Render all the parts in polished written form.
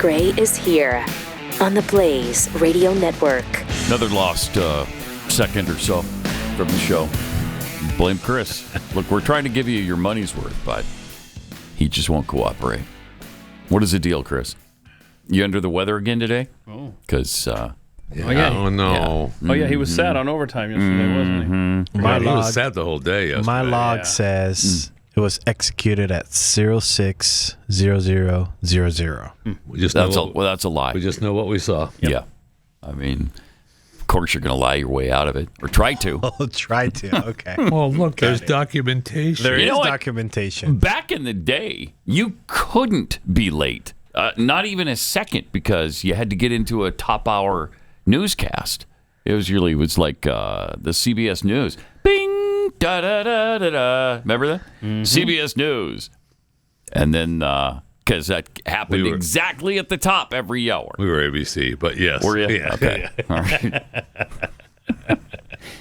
Gray is here on the Blaze Radio Network. Another lost second or so from the show. Blame Chris. Look, we're trying to give you your money's worth, but he just won't cooperate. What is the deal, Chris? You under the weather again today? Oh. Because... Oh, no. Yeah. Oh, yeah, he was sad on overtime yesterday, wasn't he? He was sad the whole day yesterday. My log says it was executed at 060000. That's a lie. We just know what we saw. Yep. Yeah. I mean, of course you're going to lie your way out of it, or try to. Oh, try to. Okay. Well, look, there's documentation. There is documentation. Back in the day, you couldn't be late. Not even a second, because you had to get into a top-hour newscast. It was like the CBS News. Bing! Da-da-da-da-da. Remember that? Mm-hmm. CBS News. And then, because that happened exactly at the top every hour. We were ABC, but yes. Were you? Yeah. Okay. All right.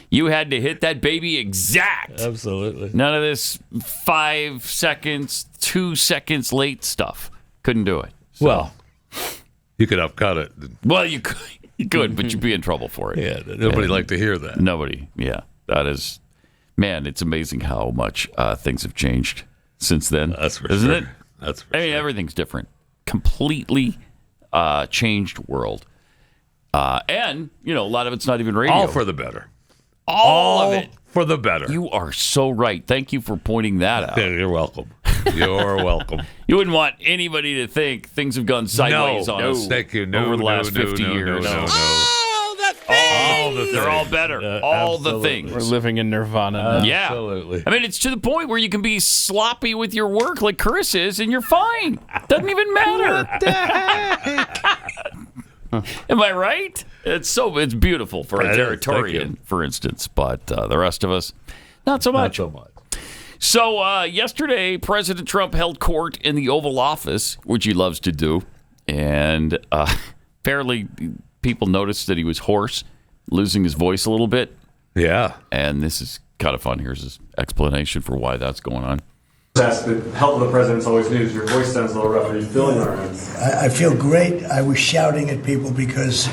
You had to hit that baby exact. Absolutely. None of this 5 seconds, 2 seconds late stuff. Couldn't do it. So. Well, you could upcut it. Well, you could, but you'd be in trouble for it. Yeah, nobody liked to hear that. Nobody. Yeah, that is, man. It's amazing how much things have changed since then. That's for isn't sure. it? That's for I mean, everything's different. Completely changed world. And a lot of it's not even radio. All for the better. All of it for the better. You are so right. Thank you for pointing that out. You're welcome. You're welcome. You wouldn't want anybody to think things have gone sideways on us thank you. over the last 50 years. No. All the things. They're all better. All the things. We're living in nirvana now. Yeah. Absolutely. I mean, it's to the point where you can be sloppy with your work like Chris is, and you're fine. Doesn't even matter. What the heck? Am I right? It's beautiful for a Territorian, for instance, but the rest of us, not so much. Not so much. So yesterday, President Trump held court in the Oval Office, which he loves to do, and apparently people noticed that he was hoarse, losing his voice a little bit. Yeah. And this is kind of fun. Here's his explanation for why that's going on. Ask the health of the president's always news. Your voice sounds a little rough. Are you feeling all right? I feel great. I was shouting at people because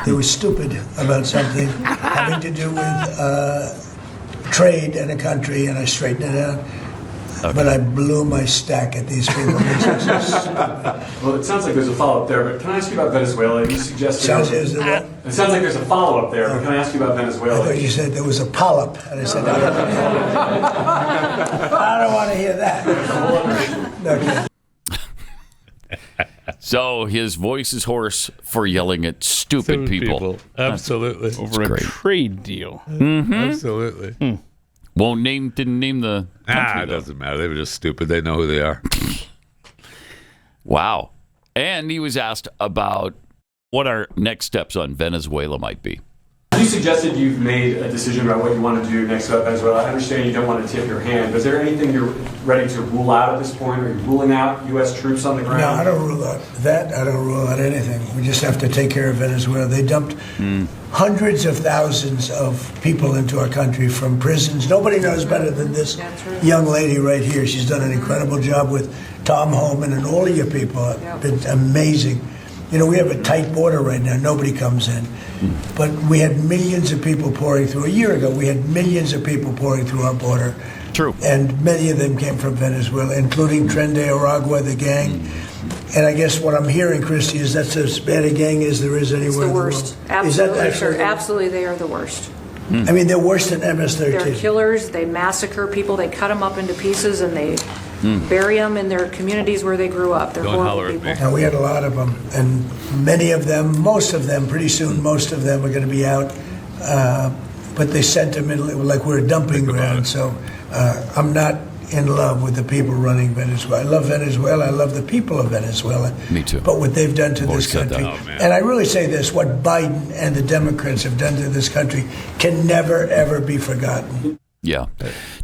they were stupid about something having to do with trade in a country, and I straightened it out. Okay. But I blew my stack at these people. Well, it sounds like there's a follow-up there, but can I ask you about Venezuela? You suggested... It sounds like there's a follow-up there, but can I ask you about Venezuela? I thought you said there was a polyp, and I said, I don't want to hear that. So his voice is hoarse for yelling at stupid people. Absolutely. Over a trade deal. Mm-hmm. Absolutely. Didn't name the country, it doesn't matter. They were just stupid. They know who they are. Wow. And he was asked about what our next steps on Venezuela might be. You suggested you've made a decision about what you want to do next about Venezuela. I understand you don't want to tip your hand, but is there anything you're ready to rule out at this point? Are you ruling out U.S. troops on the ground? No, I don't rule out that. I don't rule out anything. We just have to take care of Venezuela. They dumped hundreds of thousands of people into our country from prisons. Nobody knows better than this young lady right here. She's done an incredible job with Tom Homan and all of your people. It's been amazing. We have a tight border right now. Nobody comes in. But we had millions of people pouring through. A year ago, we had millions of people pouring through our border. True. And many of them came from Venezuela, including Tren de Aragua, the gang. And I guess what I'm hearing, Christy, is that's as bad a gang as there is anywhere in the world. It's the worst. Absolutely, sure. Absolutely, they are the worst. I mean, they're worse than MS-13. They're killers. They massacre people. They cut them up into pieces, and they bury them in their communities where they grew up. They're horrible people. And we had a lot of them. And many of them, most of them, pretty soon, most of them are going to be out. But they sent them in like we're a dumping ground. So I'm not in love with the people running Venezuela. I love Venezuela. I love the people of Venezuela. Me too. But what they've done to this country, and I really say this, what Biden and the Democrats have done to this country can never, ever be forgotten. Yeah.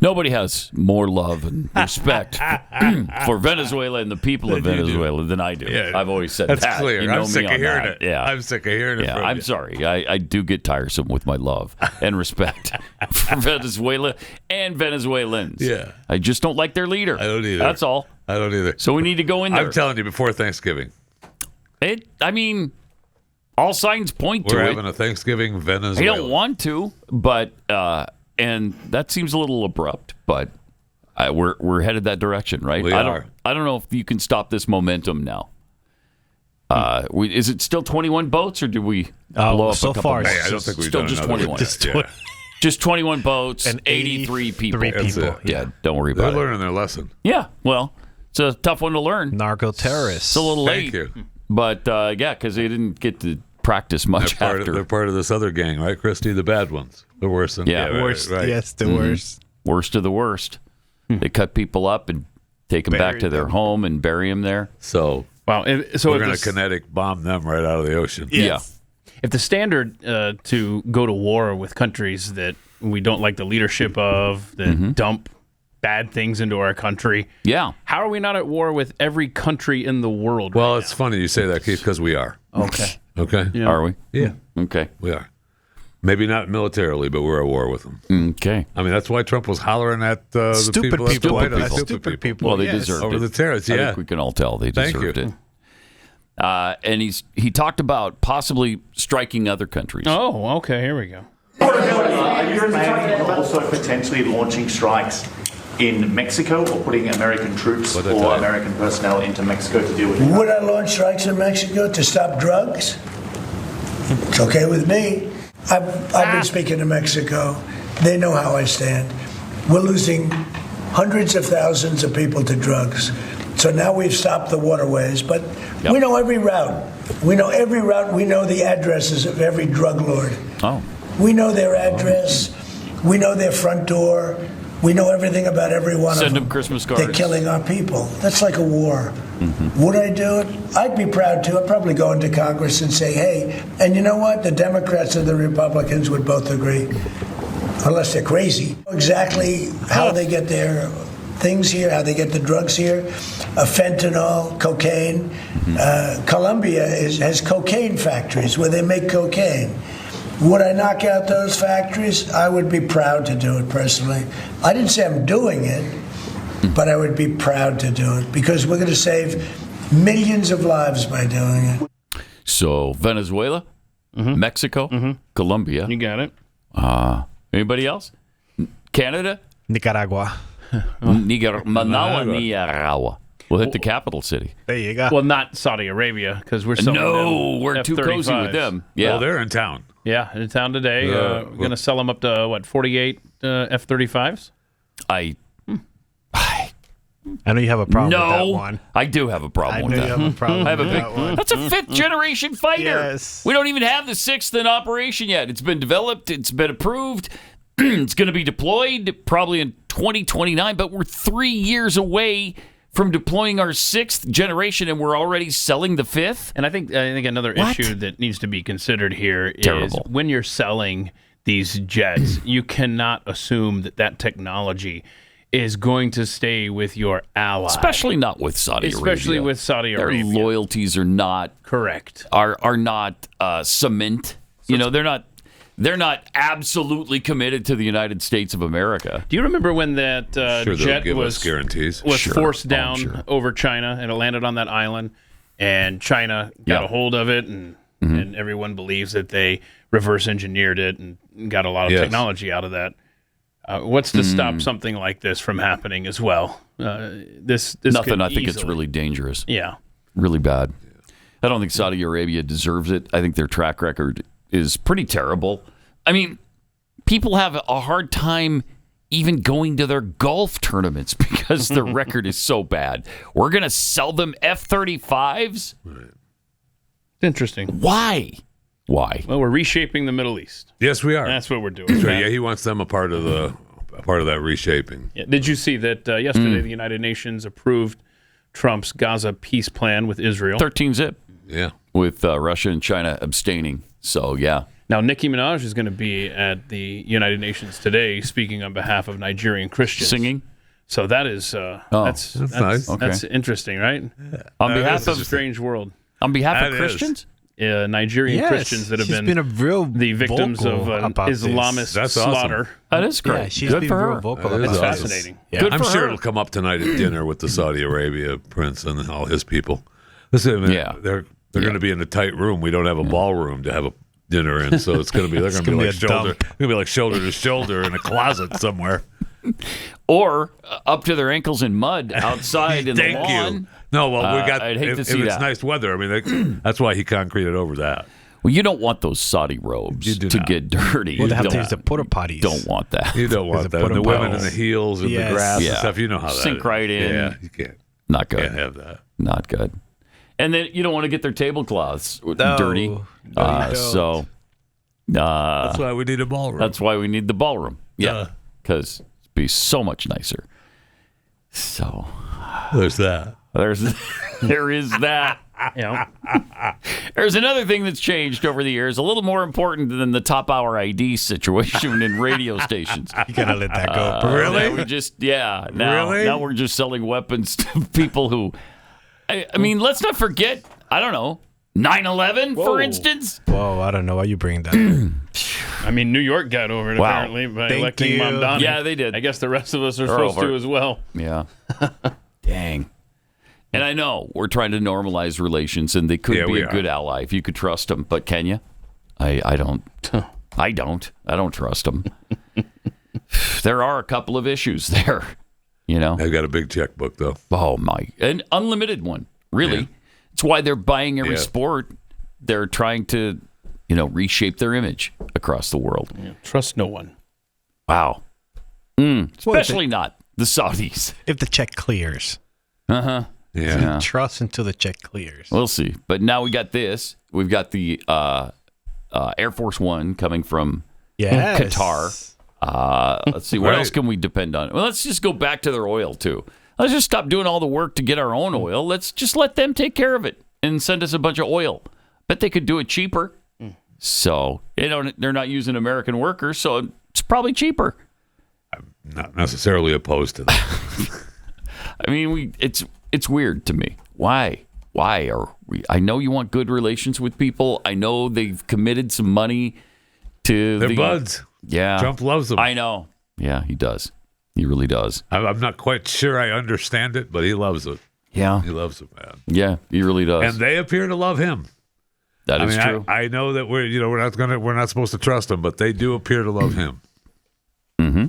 Nobody has more love and respect for Venezuela and the people of Venezuela than I do. Yeah, I've always said that's that. clear. You know I'm sick me of on hearing that. it. Yeah. I'm sick of hearing it from I'm you. sorry. I do get tiresome with my love and respect for Venezuela and Venezuelans. Yeah. I just don't like their leader. I don't either. That's all. I don't either. So we need to go in there. I'm telling you, before Thanksgiving, All signs point to We're it. having a Thanksgiving I Venezuela. don't want to, but and that seems a little abrupt, but we're headed that direction, right? We are. I don't know if you can stop this momentum now. Is it still 21 boats, or do we blow up so a couple far, more? Hey, I don't think we've Still done just another 21. one yet. Just 21 boats And 83 people. 83 That's people. it. Dead. Don't worry They're about it. learning their lesson. Yeah, well, it's a tough one to learn. Narco terrorists. It's a little late. Thank you. But, because they didn't get to practice much after. They're part of this other gang, right, Christy? The bad ones. The worst. Yeah. Worst. Right. Yes, the worst. Worst of the worst. They cut people up and take them back Bury to their them. home and bury them there. So Wow. So we're if going the- to kinetic bomb them right out of the ocean. Yeah. If the standard to go to war with countries that we don't like the leadership of, that dump bad things into our country, Yeah. how are we not at war with every country in the world? Well, right it's funny you say that, Keith, because we are. now? Okay. Okay? Are we? Yeah, Okay. we are. Maybe not militarily, but we're at war with them. Okay. I mean, that's why Trump was hollering at the Stupid people. at the people. White House. Stupid people. Well, they yes. deserved Over it. the terrorists, I yeah. think we can all tell they Thank deserved you. it. And he talked about possibly striking other countries. Oh, okay. Here we go. Also potentially launching strikes in Mexico or putting American troops What'd I tell or you? American personnel into Mexico to deal with it. Would I launch strikes in Mexico to stop drugs? It's okay with me. I've been speaking to Mexico. They know how I stand. We're losing hundreds of thousands of people to drugs. So now we've stopped the waterways, but we know every route. We know every route. We know the addresses of every drug lord. Oh. We know their address. We know their front door. We know everything about every one Send of them. them Christmas They're cards. killing our people. That's like a war. Would I do it? I'd be proud to. I'd probably go into Congress and say, hey, and you know what? The Democrats and the Republicans would both agree, unless they're crazy. Exactly how they get their things here, how they get the drugs here, fentanyl, cocaine. Colombia has cocaine factories where they make cocaine. Would I knock out those factories? I would be proud to do it personally. I didn't say I'm doing it, but I would be proud to do it because we're going to save millions of lives by doing it. So Venezuela, Mexico, Colombia. You got it. Anybody else? Canada? Nicaragua. Nicaragua. We'll hit the capital city. There you go. Well, not Saudi Arabia because we're selling No, them we're too cozy with F-35s. them. Yeah. Well, they're in town. Yeah, in town today. Yeah. We're going to sell them up to, 48 F-35s? I I know you have a problem with that no, one. I do have a problem I with know you that. have a problem I have a with big. that one. That's a fifth generation fighter. Yes. We don't even have the sixth in operation yet. It's been developed. It's been approved. It's going to be deployed probably in 2029. But we're 3 years away from deploying our sixth generation, and we're already selling the fifth. And I think another What? issue that needs to be considered here is Terrible. when you're selling these jets, you cannot assume that technology is going to stay with your ally. Especially not with Saudi Arabia. Especially with Saudi Arabia. Their loyalties are not Correct. are not cement. You know, they're not absolutely committed to the United States of America. Do you remember when that Sure, they'll jet give was us guarantees. was forced Oh, down sure. over China and it landed on that island, and China got Yeah. a hold of it, and everyone believes that they reverse engineered it and got a lot of Yes. technology out of that. What's to stop something like this from happening as well? This Nothing. could I think it's easily- really dangerous. yeah. Really bad. I don't think Saudi Arabia deserves it. I think their track record is pretty terrible. I mean, people have a hard time even going to their golf tournaments because their record is so bad. We're going to sell them F-35s? Interesting. Why? Why? Well, we're reshaping the Middle East. Yes, we are. That's what we're doing. Sure, yeah, he wants them a part of that reshaping. Yeah. Did you see that yesterday the United Nations approved Trump's Gaza peace plan with Israel? 13 zip Yeah. with Russia and China abstaining. So, yeah. Now, Nicki Minaj is going to be at the United Nations today speaking on behalf of Nigerian Christians. Singing? So that is that's nice. That's interesting, right? On behalf is of Strange world. Nigerian That is. Christians? Nigerian Yes, Christians that have she's been a real the victims of vocal an about this. Islamist That's awesome. slaughter. That is great. Yeah, she's Good been for real her. vocal That is about awesome. this. Fascinating. Yeah. Good I'm for sure her. it'll come up tonight at dinner with the Saudi Arabia prince and all his people. Listen, Yeah. they're They're going to be in a tight room. We don't have a ballroom to have a dinner in, so it's going to be they're going to be like shoulder. Going to be like shoulder to shoulder in a closet somewhere, or up to their ankles in mud outside in the lawn. Thank you. No, well, we got. I'd hate to see if that. it's nice weather, I mean, that's why he concreted over that. Well, you don't want those Saudi robes to get dirty. Well, they have You to use the porta potties. don't want that. You don't want that. And the women in the heels and the grass Yeah. and stuff. You know how that Sink is. right in. Yeah, you can't. Not good. Can't have that. Not good. And then you don't want to get their tablecloths dirty. No, you don't. So That's why we need a ballroom. that's why we need the ballroom. Yeah, because it'd be so much nicer. So There's that. there is that. There's another thing that's changed over the years, a little more important than the top hour ID situation in radio stations. You gotta let that go. Really? Now we're just selling weapons to people who, I mean, let's not forget, I don't know, 9/11, for instance. Whoa, I don't know why you bring that up. I mean, New York got over it Wow. apparently by Thank electing you. Mamdani. Yeah, they did. I guess the rest of us are They're supposed over to it. as well. Yeah. Dang. And I know we're trying to normalize relations, and they could Yeah, be we a are. good ally if you could trust them. But can you? I don't. I don't trust them. There are a couple of issues there. You know. They've got a big checkbook, though. Oh my! An unlimited one. Really. Yeah. It's why they're buying every Yeah. sport. They're trying to, reshape their image across the world. Yeah, trust no one. Wow. Especially not the Saudis. If the check clears. Uh-huh. Yeah. Trust until the check clears. We'll see. But now we got this. We've got the Air Force One coming from Qatar. Let's see. What Right. else can we depend on? Well, let's just go back to their oil, too. Let's just stop doing all the work to get our own oil. Let's just let them take care of it and send us a bunch of oil. Bet they could do it cheaper. So, they're not using American workers, so it's probably cheaper. Not necessarily opposed to that. I mean, it's weird to me. Why are we? I know you want good relations with people. I know they've committed some money to They're buds. Yeah, Trump loves them. I know. Yeah, he does. He really does. I'm not quite sure I understand it, but he loves it. Yeah, He loves it, man. yeah, he really does. And they appear to love him. That is true. I know that we're not supposed to trust him, but they do appear to love him. Mm-hmm.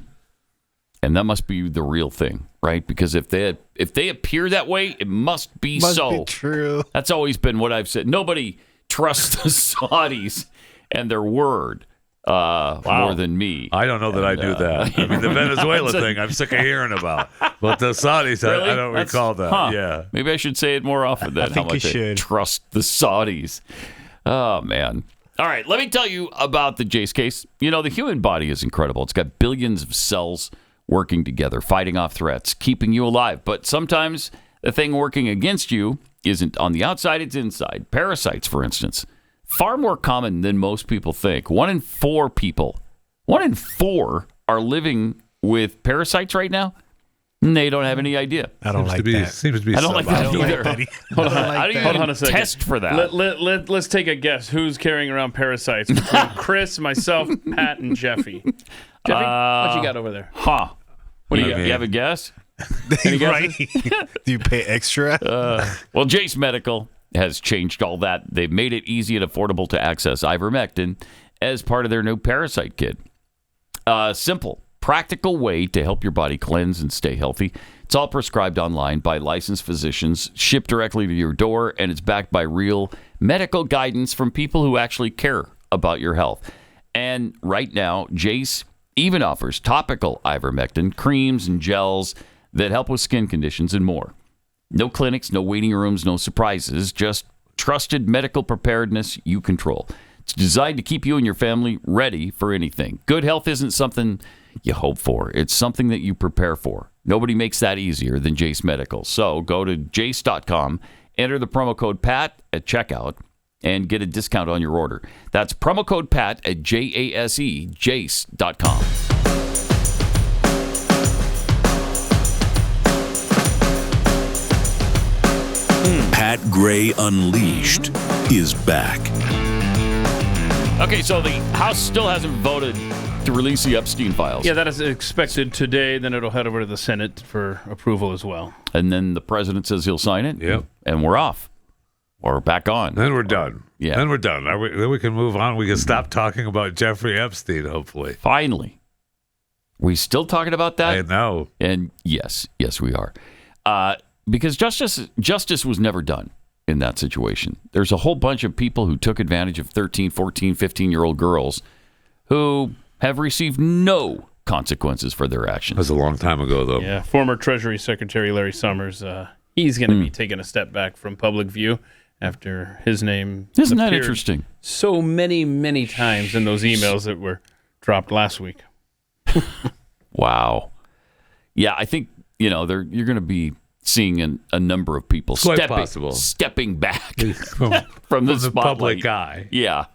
And that must be the real thing, right? Because if they appear that way, it must be so. Be true. That's always been what I've said. Nobody trusts the Saudis and their word more than me. I don't know that I do that. I mean, the Venezuela thing, I'm sick of hearing about. But the Saudis, Really? I don't recall that. Huh. Yeah. Maybe I should say it more often then. I think how much you I should. trust the Saudis. Oh, man. All right, let me tell you about the Jace case. The human body is incredible. It's got billions of cells working together, fighting off threats, keeping you alive. But sometimes the thing working against you isn't on the outside, it's inside. Parasites, for instance, far more common than most people think. 1 in 4 people, 1 in 4 are living with parasites right now. And they don't have any idea. I don't like that. Seems to be I don't like that somebody. either. How do you Hold on even a second. test for that? Let's take a guess. Who's carrying around parasites? Between Chris, myself, Pat, and Jeffy. Jeffy, what you got over there? Huh. What do you I got? mean- You have a guess? Right? Do you pay extra? Well, Jace Medical has changed all that. They've made it easy and affordable to access ivermectin as part of their new parasite kit. Simple, practical way to help your body cleanse and stay healthy. It's all prescribed online by licensed physicians, shipped directly to your door, and it's backed by real medical guidance from people who actually care about your health. And right now, Jace even offers topical ivermectin, creams and gels that help with skin conditions and more. No clinics, no waiting rooms, no surprises, just trusted medical preparedness you control. It's designed to keep you and your family ready for anything. Good health isn't something you hope for. It's something that you prepare for. Nobody makes that easier than Jace Medical. So go to jace.com, enter the promo code PAT at checkout, and get a discount on your order. That's promo code PAT at jace.com. Pat Gray Unleashed is back. Okay, so the House still hasn't voted to release the Epstein files. Yeah, that is expected today. Then it'll head over to the Senate for approval as well. And then the president says he'll sign it. Yep. And we're off. or back on. Then we're done. Yeah. Then we're done. Then we can move on. We can stop talking about Jeffrey Epstein, hopefully. Finally. We still talking about that? I know. And yes, we are. Because justice was never done in that situation. There's a whole bunch of people who took advantage of 13, 14, 15-year-old girls who have received no consequences for their actions. That was a long time ago, though. Yeah, former Treasury Secretary Larry Summers, he's going to be taking a step back from public view after his name Isn't that appeared interesting? so many times in those emails that were dropped last week. Wow. Yeah, I think, you're going to be seeing a number of people stepping back from the spotlight. Public eye. Yeah.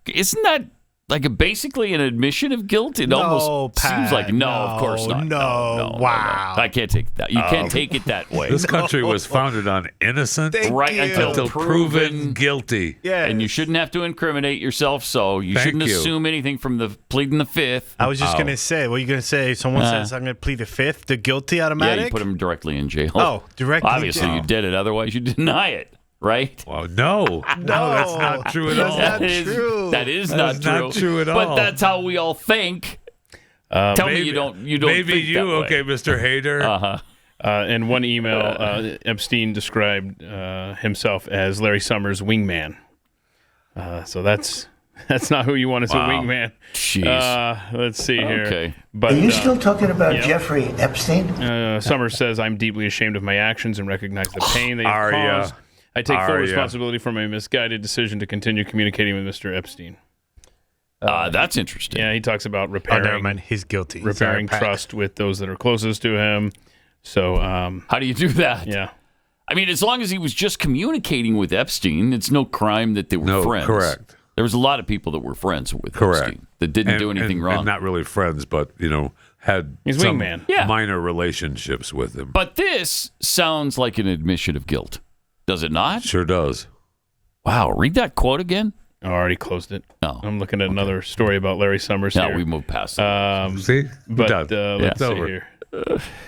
Isn't that like basically an admission of guilt? It almost seems like, of course not. No, wow. I can't take that. You can't take it that way. This country was founded on innocent until proven guilty. Yes. And you shouldn't have to incriminate yourself, so you shouldn't assume anything from the pleading the fifth. I was just going to say, what are you going to say? Someone says, I'm going to plead the fifth, the guilty automatic? Yeah, you put them directly in jail. Oh, directly Obviously, in jail. you did it. Otherwise, you deny it. Right? Well, no, that's not true at all. That's not true. That is not true at all. But that's how we all think. Tell me you don't. Maybe think you, that way. okay, Mr. Hader. In one email, Epstein described himself as Larry Summers' wingman. So that's not who you want as a wingman. Jeez. Let's see here. Okay. Are you still talking about Jeffrey Epstein? Summers says, I'm deeply ashamed of my actions and recognize the pain they have caused. I take full responsibility for my misguided decision to continue communicating with Mr. Epstein. That's interesting. Yeah, he talks about he's guilty. repairing trust with those that are closest to him. So, how do you do that? Yeah. I mean, as long as he was just communicating with Epstein, it's no crime that they were friends. Correct. There was a lot of people that were friends with Epstein that didn't do anything wrong. And not really friends, but, had He's some wingman. minor relationships with him. But this sounds like an admission of guilt. Does it not? Sure does. Wow. Read that quote again. I already closed it. Oh, I'm looking at another story about Larry Summers here. we moved past it. See? But let's see over. here.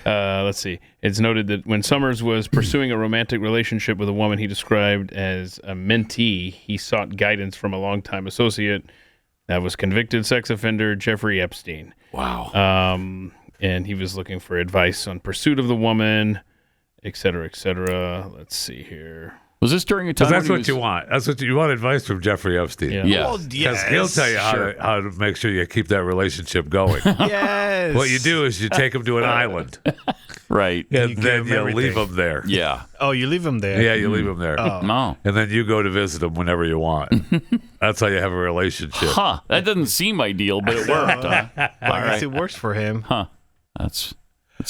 Let's see. It's noted that when Summers was pursuing a romantic relationship with a woman he described as a mentee, he sought guidance from a longtime associate that was convicted sex offender Jeffrey Epstein. Wow. And he was looking for advice on pursuit of the woman, et cetera, et cetera. Let's see here. Was this during a time? That's what you want. That's what you want. Advice from Jeffrey Epstein. Yeah. Well, Because he'll tell you how to make sure you keep that relationship going. Yes. What you do is you take him to an island, right? and You then give him you leave everything. him there. Yeah. Oh, you leave him there? Yeah, you leave him there. No. And then you go to visit him whenever you want. That's how you have a relationship. Huh. That doesn't seem ideal, but it worked. Well, I guess it works for him. Huh. That's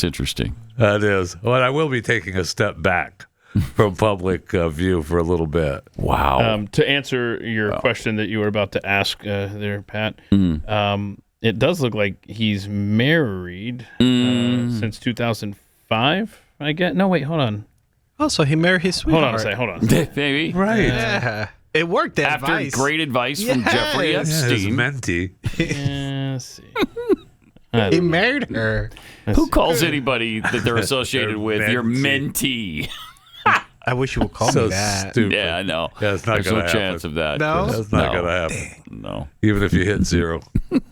interesting. That is. Well, I will be taking a step back from public view for a little bit. Wow. To answer your question that you were about to ask there, Pat, it does look like he's married since 2005, I guess. No, wait, hold on. Oh, so he married his sweetheart. Hold on a second, hold on. Maybe. Right. Yeah. It worked, that After advice. great advice from Jeffrey Yeah, his Epstein. mentee. Yeah, let's see. He married her. Who calls anybody that they're associated Their with your mentee. mentee? I wish you would call So me that. stupid. Yeah, I know. Yeah, it's not There's gonna no happen. chance of that. No? That's not going to happen. No. Even if you hit zero.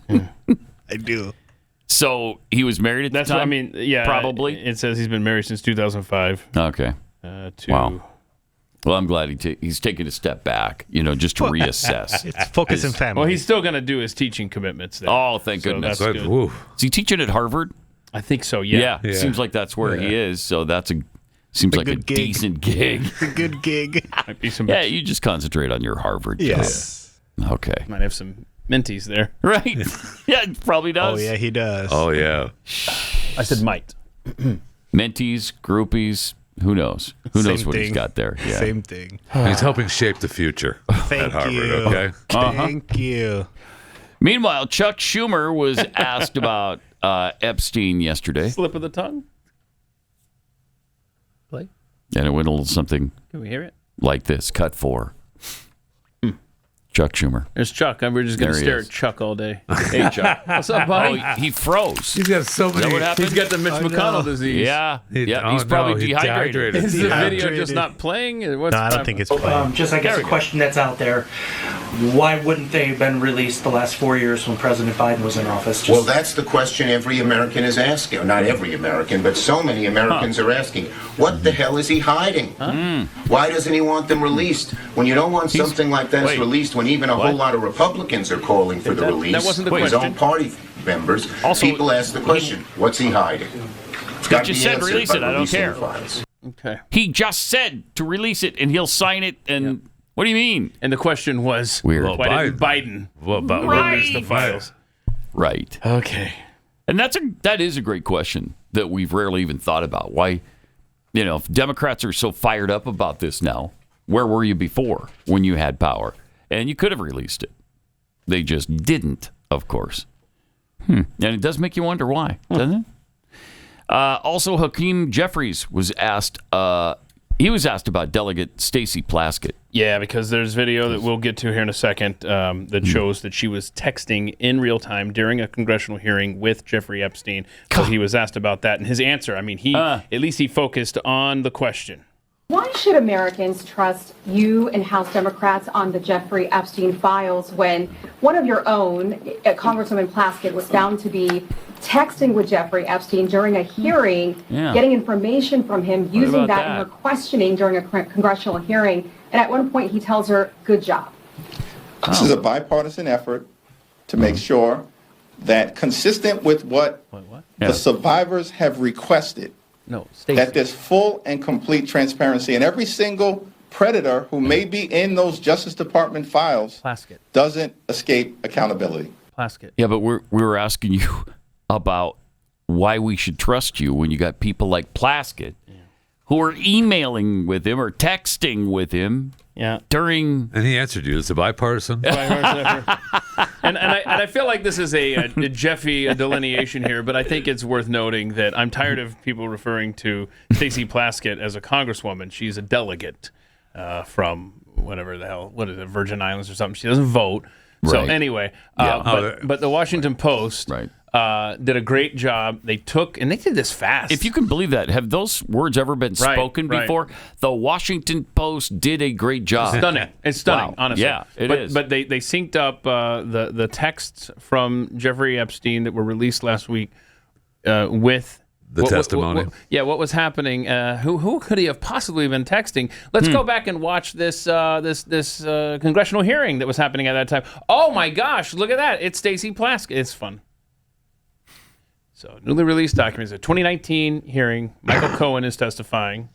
I do. So he was married at That's the what time? I mean. Yeah, Probably. It says he's been married since 2005. Okay. Wow. Well, I'm glad he's taking a step back, just to reassess. It's focus and family. Well, he's still going to do his teaching commitments there. Oh, thank So goodness. that's Good. good. Woo. Is he teaching at Harvard? I think so, yeah. Yeah. Seems like that's where he is. So seems like a good gig. decent gig. It's a good gig. Might be some. Yeah, you just concentrate on your Harvard Yes. job. Okay. Might have some mentees there. Right. Yeah, it probably does. Oh, yeah, he does. Oh, yeah. I said might. Mentees, groupies, who knows? Who knows Same what he's thing. got there? Yeah. Same thing. He's helping shape the future Thank at Harvard, you. okay? Thank you. Meanwhile, Chuck Schumer was asked about Epstein yesterday, Slip of the tongue. Play. and it went a little something Can we hear it? like this. Cut 4. Chuck Schumer. There's Chuck. We're just going to stare at Chuck all day. Hey, Chuck. What's up, buddy? Oh, he froze. He's got so many. Is that what happened? He's got the Mitch McConnell disease. Yeah. He's probably dehydrated. Is the video just not playing? No, I don't think it's playing. Just, I guess, a question that's out there. Why wouldn't they have been released the last 4 years when President Biden was in office? Well, that's the question every American is asking. Not every American, but so many Americans are asking. What the hell is he hiding? Why doesn't he want them released? When you don't want something like that released, when even a whole lot of Republicans are calling for the release, that wasn't the his question. own party members, people ask the question, what's he hiding? It's got to just be said answered release by it. I don't releasing care. the files. Okay. He just said to release it, and he'll sign it. And what do you mean? And the question was, weird. Why didn't Biden release the files? Right. Okay. And that is a great question that we've rarely even thought about. Why, if Democrats are so fired up about this now, where were you before when you had power? And you could have released it. They just didn't, of course. And it does make you wonder why, doesn't it? Also, Hakeem Jeffries was asked. He was asked about Delegate Stacey Plaskett. Yeah, because there's video that we'll get to here in a second that shows that she was texting in real time during a congressional hearing with Jeffrey Epstein. So he was asked about that, and his answer. I mean, at least he focused on the question. Why should Americans trust you and House Democrats on the Jeffrey Epstein files when one of your own, Congresswoman Plaskett, was found to be texting with Jeffrey Epstein during a hearing, getting information from him, using that in her questioning during a congressional hearing, and at one point he tells her, "Good job." This is a bipartisan effort to make sure that, consistent with what the survivors have requested, that there's full and complete transparency, and every single predator who may be in those Justice Department files doesn't escape accountability. Plaskett. Yeah, but we were asking you about why we should trust you when you got people like Plaskett who are emailing with him or texting with him during... And he answered you. It's a bipartisan. And I feel like this is a Jeffy delineation here, but I think it's worth noting that I'm tired of people referring to Stacey Plaskett as a congresswoman. She's a delegate from whatever the hell, what is it, Virgin Islands or something. She doesn't vote. So anyway, but the Washington Post did a great job. They did this fast. If you can believe that, have those words ever been spoken before? The Washington Post did a great job. Stunning. It's stunning, honestly. Yeah, it is. But they synced up the texts from Jeffrey Epstein that were released last week with the testimony. What was happening? Who could he have possibly been texting? Let's go back and watch this congressional hearing that was happening at that time. Oh my gosh, look at that. It's Stacey Plaskett. It's fun. So, newly released documents, a 2019 hearing. Michael Cohen is testifying.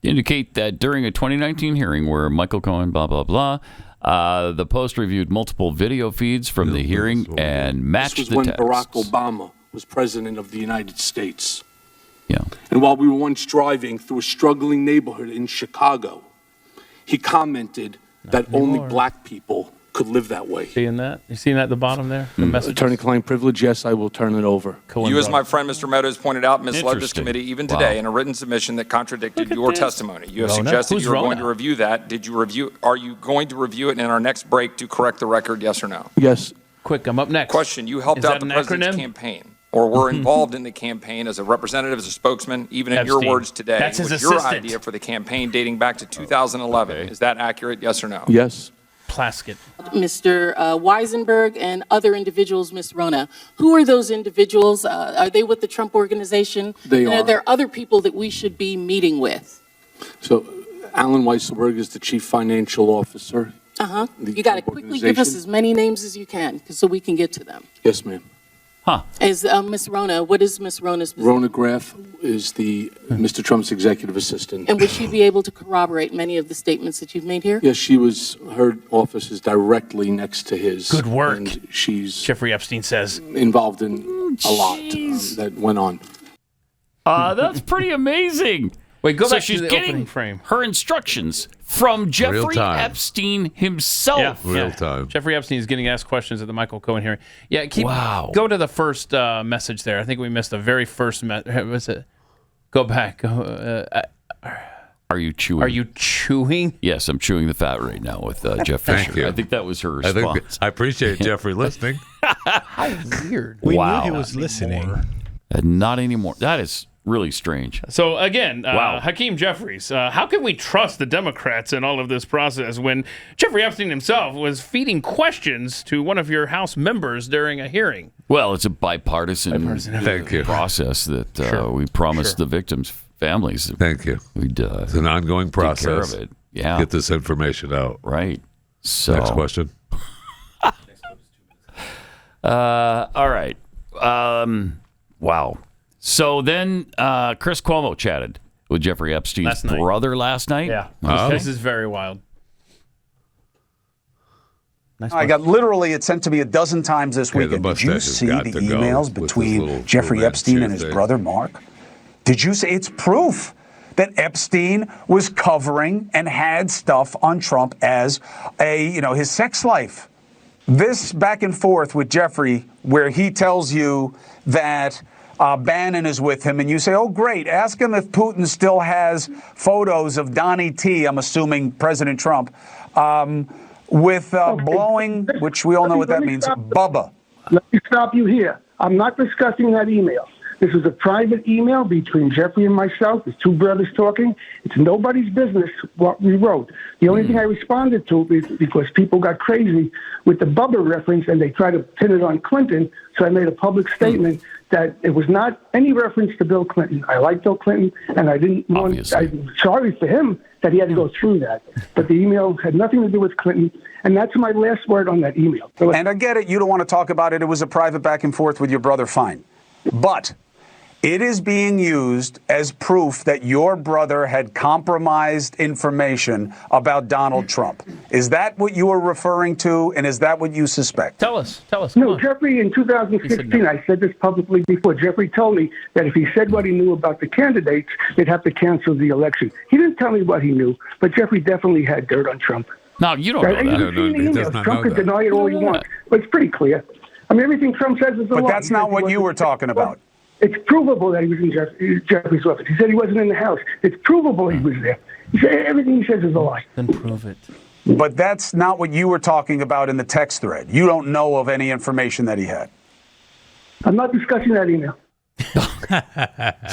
Indicate that during a 2019 hearing where Michael Cohen, blah, blah, blah, the Post reviewed multiple video feeds from the hearing and matched the text. This was when Barack Obama was president of the United States. Yeah. And while we were once driving through a struggling neighborhood in Chicago, he commented that only black people could live that way. Seeing that? You seeing that at the bottom there? The message. Attorney-client privilege, yes, I will turn it over. You, as my friend Mr. Meadows pointed out, misled this committee even today in a written submission that contradicted your testimony. You have suggested you are going to review that. Are you going to review it in our next break to correct the record, yes or no? Yes. Quick, I'm up next. Question, you helped out the president's campaign or were involved in the campaign as a representative, as a spokesman, even in your words today. That's his was your assistant. idea for the campaign dating back to 2011. Is that accurate, yes or no? Yes. Plaskett. Mr. Weisenberg and other individuals, Ms. Rona. Who are those individuals? Are they with the Trump organization? They are. Are there other people that we should be meeting with? So, Alan Weisselberg is the chief financial officer. You got to quickly give us as many names as you can so we can get to them. Yes, ma'am. Is Ms. Rona, what is Ms. Rona's position? Rona Graff is the Mr. Trump's executive assistant. And would she be able to corroborate many of the statements that you've made here? Yes, her office is directly next to his. Good work. And she's Jeffrey Epstein says involved in a lot that went on. That's pretty amazing. Wait, go so back she's to the getting opening frame. Her instructions from Jeffrey Epstein himself. Real time. Jeffrey Epstein is getting asked questions at the Michael Cohen hearing. Yeah, go to the first message there. I think we missed the very first message. Was it? Go back. Are you chewing? Are you chewing? Yes, I'm chewing the fat right now with Jeff Thank Fisher. you. I think that was her response. I appreciate Jeffrey listening. How weird. We Wow. knew he was listening. Not anymore. That is really strange. So again, Wow. Hakeem Jeffries, how can we trust the Democrats in all of this process when Jeffrey Epstein himself was feeding questions to one of your House members during a hearing? Well, it's a bipartisan Thank you. process that we promised the victims' families. Thank you. We'd It's an ongoing take care process. of it. Yeah. Get this information out. Right. So Next question. all right. Wow. So then Chris Cuomo chatted with Jeffrey Epstein's brother last night. Yeah. Oh. This is very wild. I got literally it sent to me a dozen times this weekend. Did you see the emails between Jeffrey Epstein and his brother Mark? Did you see? It's proof that Epstein was covering and had stuff on Trump as his sex life. This back and forth with Jeffrey, where he tells you that Bannon is with him, and you say, oh, great, ask him if Putin still has photos of Donnie T, I'm assuming President Trump, with blowing, which we all know what that means, Bubba. Let me stop you here. I'm not discussing that email. This is a private email between Jeffrey and myself. There's two brothers talking. It's nobody's business what we wrote. The only thing I responded to is because people got crazy with the Bubba reference and they tried to pin it on Clinton. So I made a public statement that it was not any reference to Bill Clinton. I like Bill Clinton, and I didn't want. I'm sorry for him that he had to go through that. But the email had nothing to do with Clinton, and that's my last word on that email. And I get it. You don't want to talk about it. It was a private back and forth with your brother. Fine. But it is being used as proof that your brother had compromised information about Donald Trump. Is that what you are referring to, and is that what you suspect? Tell us. No, Jeffrey, in 2016, I said this publicly before. Jeffrey told me that if he said what he knew about the candidates, they'd have to cancel the election. He didn't tell me what he knew, but Jeffrey definitely had dirt on Trump. No, you don't know that. Trump can deny it all he wants, but it's pretty clear. I mean, everything Trump says is a lie. But that's not what you were talking about. It's provable that he was in Jeffrey's office. He said he wasn't in the house. It's provable he was there. He said everything he says is a lie. Then prove it. But that's not what you were talking about in the text thread. You don't know of any information that he had. I'm not discussing that email.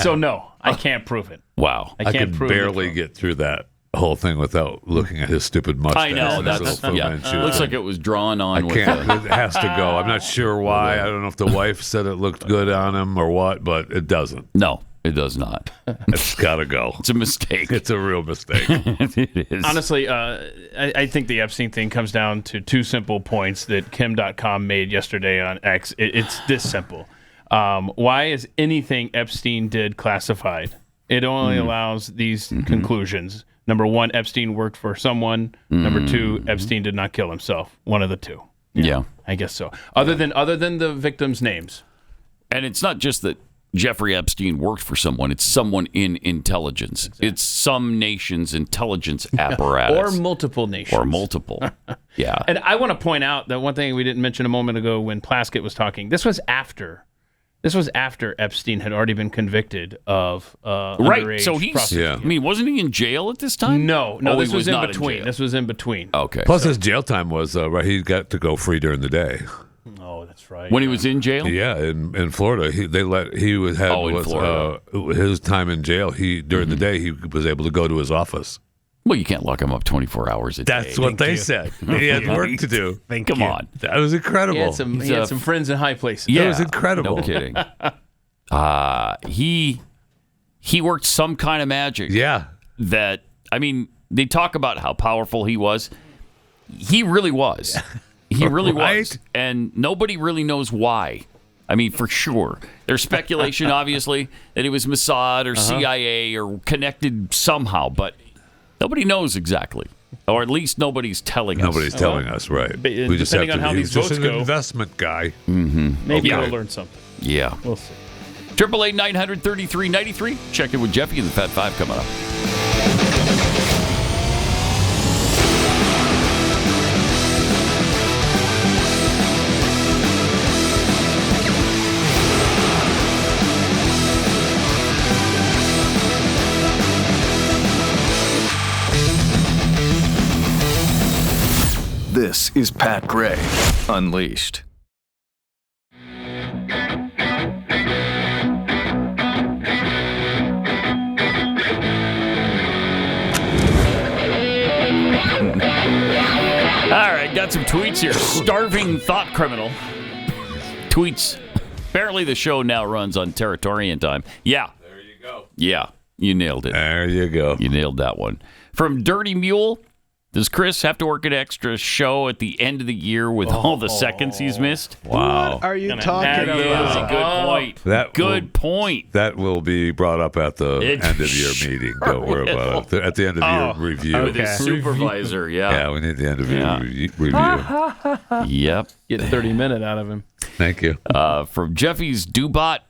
So no, I can't prove it. Wow. I could barely get through that whole thing without looking at his stupid mustache. I know. That's looks like it was drawn on. It has to go. I'm not sure why. I don't know if the wife said it looked good on him or what, but it doesn't. No, it does not. It's got to go. It's a mistake. It's a real mistake. It is. Honestly, I think the Epstein thing comes down to two simple points that Kim.com made yesterday on X. It's this simple. Why is anything Epstein did classified? It only allows these conclusions. Number one, Epstein worked for someone. Number two, Epstein did not kill himself. One of the two. Yeah. I guess so. Other than the victims' names. And it's not just that Jeffrey Epstein worked for someone. It's someone in intelligence. Exactly. It's some nation's intelligence apparatus. Or multiple nations. Or multiple. Yeah. And I want to point out that one thing we didn't mention a moment ago when Plaskett was talking. This was after Epstein had already been convicted of right. So he's. Yeah. I mean, wasn't he in jail at this time? No. This was in between. This was in between. Okay. Plus, his jail time was right. He got to go free during the day. Oh, that's right. When he was in jail? Yeah, in Florida, his time in jail. During the day he was able to go to his office. Well, you can't lock him up 24 hours a day. That's what they said. He had work to do. Come on. That was incredible. He had some friends in high places. Yeah, that was incredible. No kidding. He worked some kind of magic. Yeah. That, I mean, they talk about how powerful he was. He really was. He really was. And nobody really knows why. I mean, for sure. There's speculation, obviously, that he was Mossad or CIA or connected somehow, but nobody knows exactly. Or at least nobody's telling us. Nobody's telling us, right. We just have to. He's just an investment guy. Maybe we'll learn something. Yeah. We'll see. 888-933-93. Check in with Jeffy and the Fat Five coming up. This is Pat Gray Unleashed. All right, got some tweets here. Starving thought criminal tweets. Apparently the show now runs on Territorian time. Yeah. There you go. Yeah, you nailed it. There you go. You nailed that one. From Dirty Mule, does Chris have to work an extra show at the end of the year with all the seconds he's missed? Wow. What are you talking about? That is a good point. Good point. That will be brought up at the end of year meeting. Don't worry about it. At the end of year review. With his supervisor, yeah. Yeah, we need the end of year review. Yep. Get 30-minute out of him. Thank you. From Jeffy's Dubot,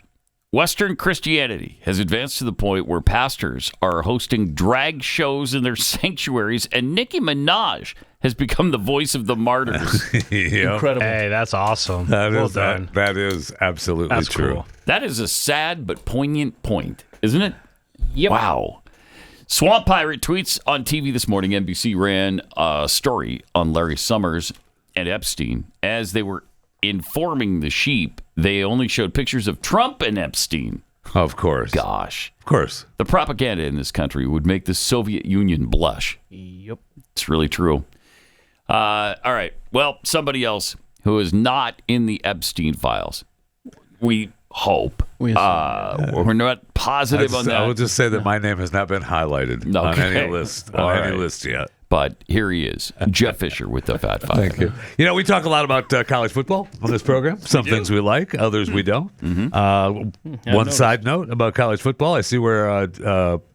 Western Christianity has advanced to the point where pastors are hosting drag shows in their sanctuaries, and Nicki Minaj has become the voice of the martyrs. Incredible. Hey, that's awesome. Well done. That is absolutely true. Cool. That is a sad but poignant point, isn't it? Yep. Wow. Swamp Pirate tweets on TV this morning. NBC ran a story on Larry Summers and Epstein. As they were informing the sheep, they only showed pictures of Trump and Epstein. Of course. Gosh. Of course. The propaganda in this country would make the Soviet Union blush. Yep. It's really true. All right. Well, somebody else who is not in the Epstein files. We hope. We're not positive on that. I will just say that my name has not been highlighted on any list yet. But here he is, Jeff Fisher with the Fat Five. Thank you. You know, we talk a lot about college football on this program. Some things we like, others we don't. One side note about college football, I see where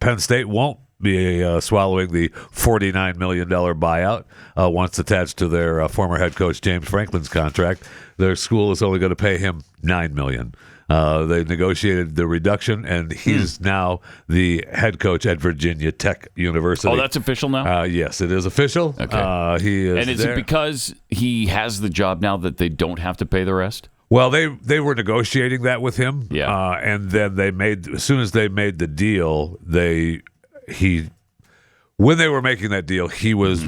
Penn State won't be swallowing the $49 million buyout once attached to their former head coach James Franklin's contract. Their school is only going to pay him $9 million. They negotiated the reduction, and he's now the head coach at Virginia Tech University. Oh, that's official now? Yes, it is official. Okay. He is and is it because he has the job now that they don't have to pay the rest? Well, they were negotiating that with him. Yeah. And then as soon as they made the deal, when they were making that deal, he was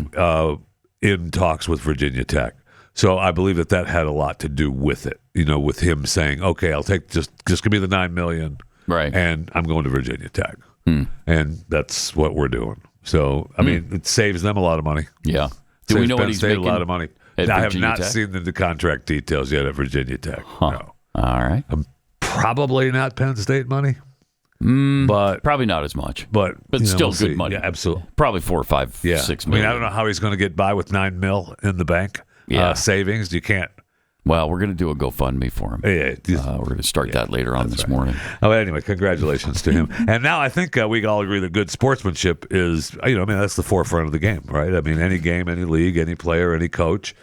in talks with Virginia Tech. So I believe that had a lot to do with it, with him saying, okay, I'll take just give me the $9 million, right? And I'm going to Virginia Tech. And that's what we're doing. So, I mean, it saves them a lot of money. Yeah. Do we know what he's making? A lot of money. I have not seen the contract details yet at Virginia Tech. Huh. No. All right. Probably not Penn State money. But probably not as much. But still we'll good see. money. Yeah, absolutely. Probably 4 or 5, 6 million. I don't know how he's going to get by with $9 million in the bank. Savings. You can't. Well, we're going to do a GoFundMe for him. We're going to start that later on this morning. Oh, anyway, congratulations to him. And now I think we all agree that good sportsmanship is, that's the forefront of the game, right? I mean, any game, any league, any player, any coach.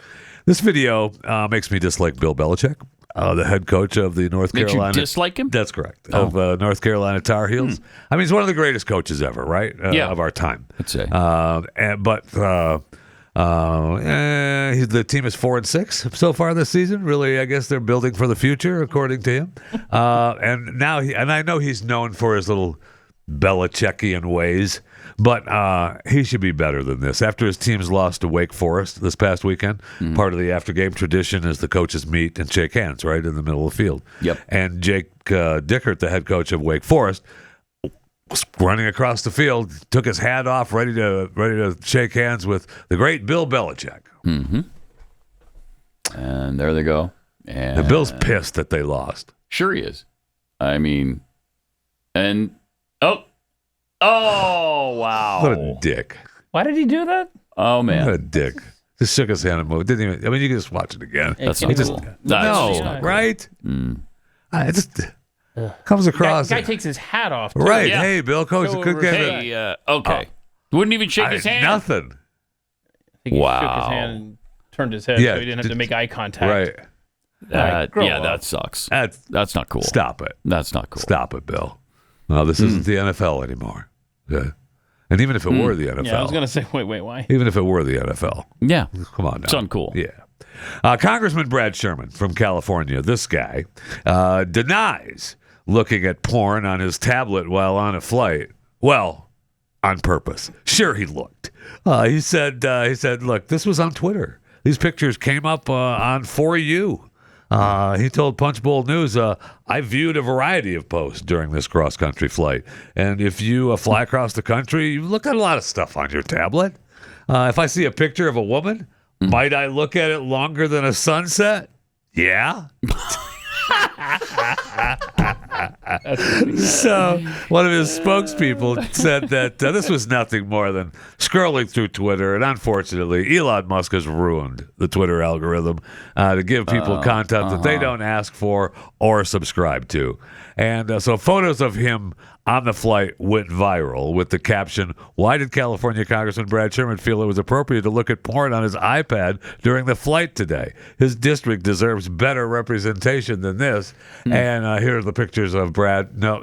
This video makes me dislike Bill Belichick, the head coach of the North Carolina. Makes you dislike him? That's correct. Of North Carolina Tar Heels. I mean, he's one of the greatest coaches ever, right? Of our time. I'd say. The team is 4-6 so far this season. Really, I guess they're building for the future, according to him. And now, and I know he's known for his little Belichickian ways, but he should be better than this. After his team's lost to Wake Forest this past weekend, part of the after-game tradition is the coaches meet and shake hands right in the middle of the field. Yep. And Jake Dickert, the head coach of Wake Forest, was running across the field, took his hat off, ready to shake hands with the great Bill Belichick. And there they go. And the Bill's pissed that they lost. Sure he is. I mean, oh wow! What a dick! Why did he do that? Oh man, what a dick! Just shook his hand and moved. Didn't even. I mean, you can just watch it again. That's not cool. Right? It just comes across. The guy takes his hat off. Too. Right? Yeah. Hey, Bill, coach. Okay. Wouldn't even shake his hand. Nothing. I think he shook his hand and turned his head, so he didn't have to make eye contact. Right. That sucks. That's not cool. Stop it. That's not cool. Stop it, Bill. No, this isn't the NFL anymore. Yeah. And even if it were the NFL. Yeah, I was going to say, wait, why? Even if it were the NFL. Yeah. Come on now. It's uncool. Yeah. Congressman Brad Sherman from California, this guy, denies looking at porn on his tablet while on a flight. Well, on purpose. Sure, he looked. He said, look, this was on Twitter. These pictures came up on For You. He told Punchbowl News, I viewed a variety of posts during this cross-country flight. And if you fly across the country, you look at a lot of stuff on your tablet. If I see a picture of a woman, might I look at it longer than a sunset? Yeah. So one of his spokespeople said that this was nothing more than scrolling through Twitter, and unfortunately Elon Musk has ruined the Twitter algorithm to give people content that they don't ask for or subscribe to. And so photos of him on the flight went viral with the caption, "Why did California Congressman Brad Sherman feel it was appropriate to look at porn on his iPad during the flight today? His district deserves better representation than this." And here are the pictures of Brad. No,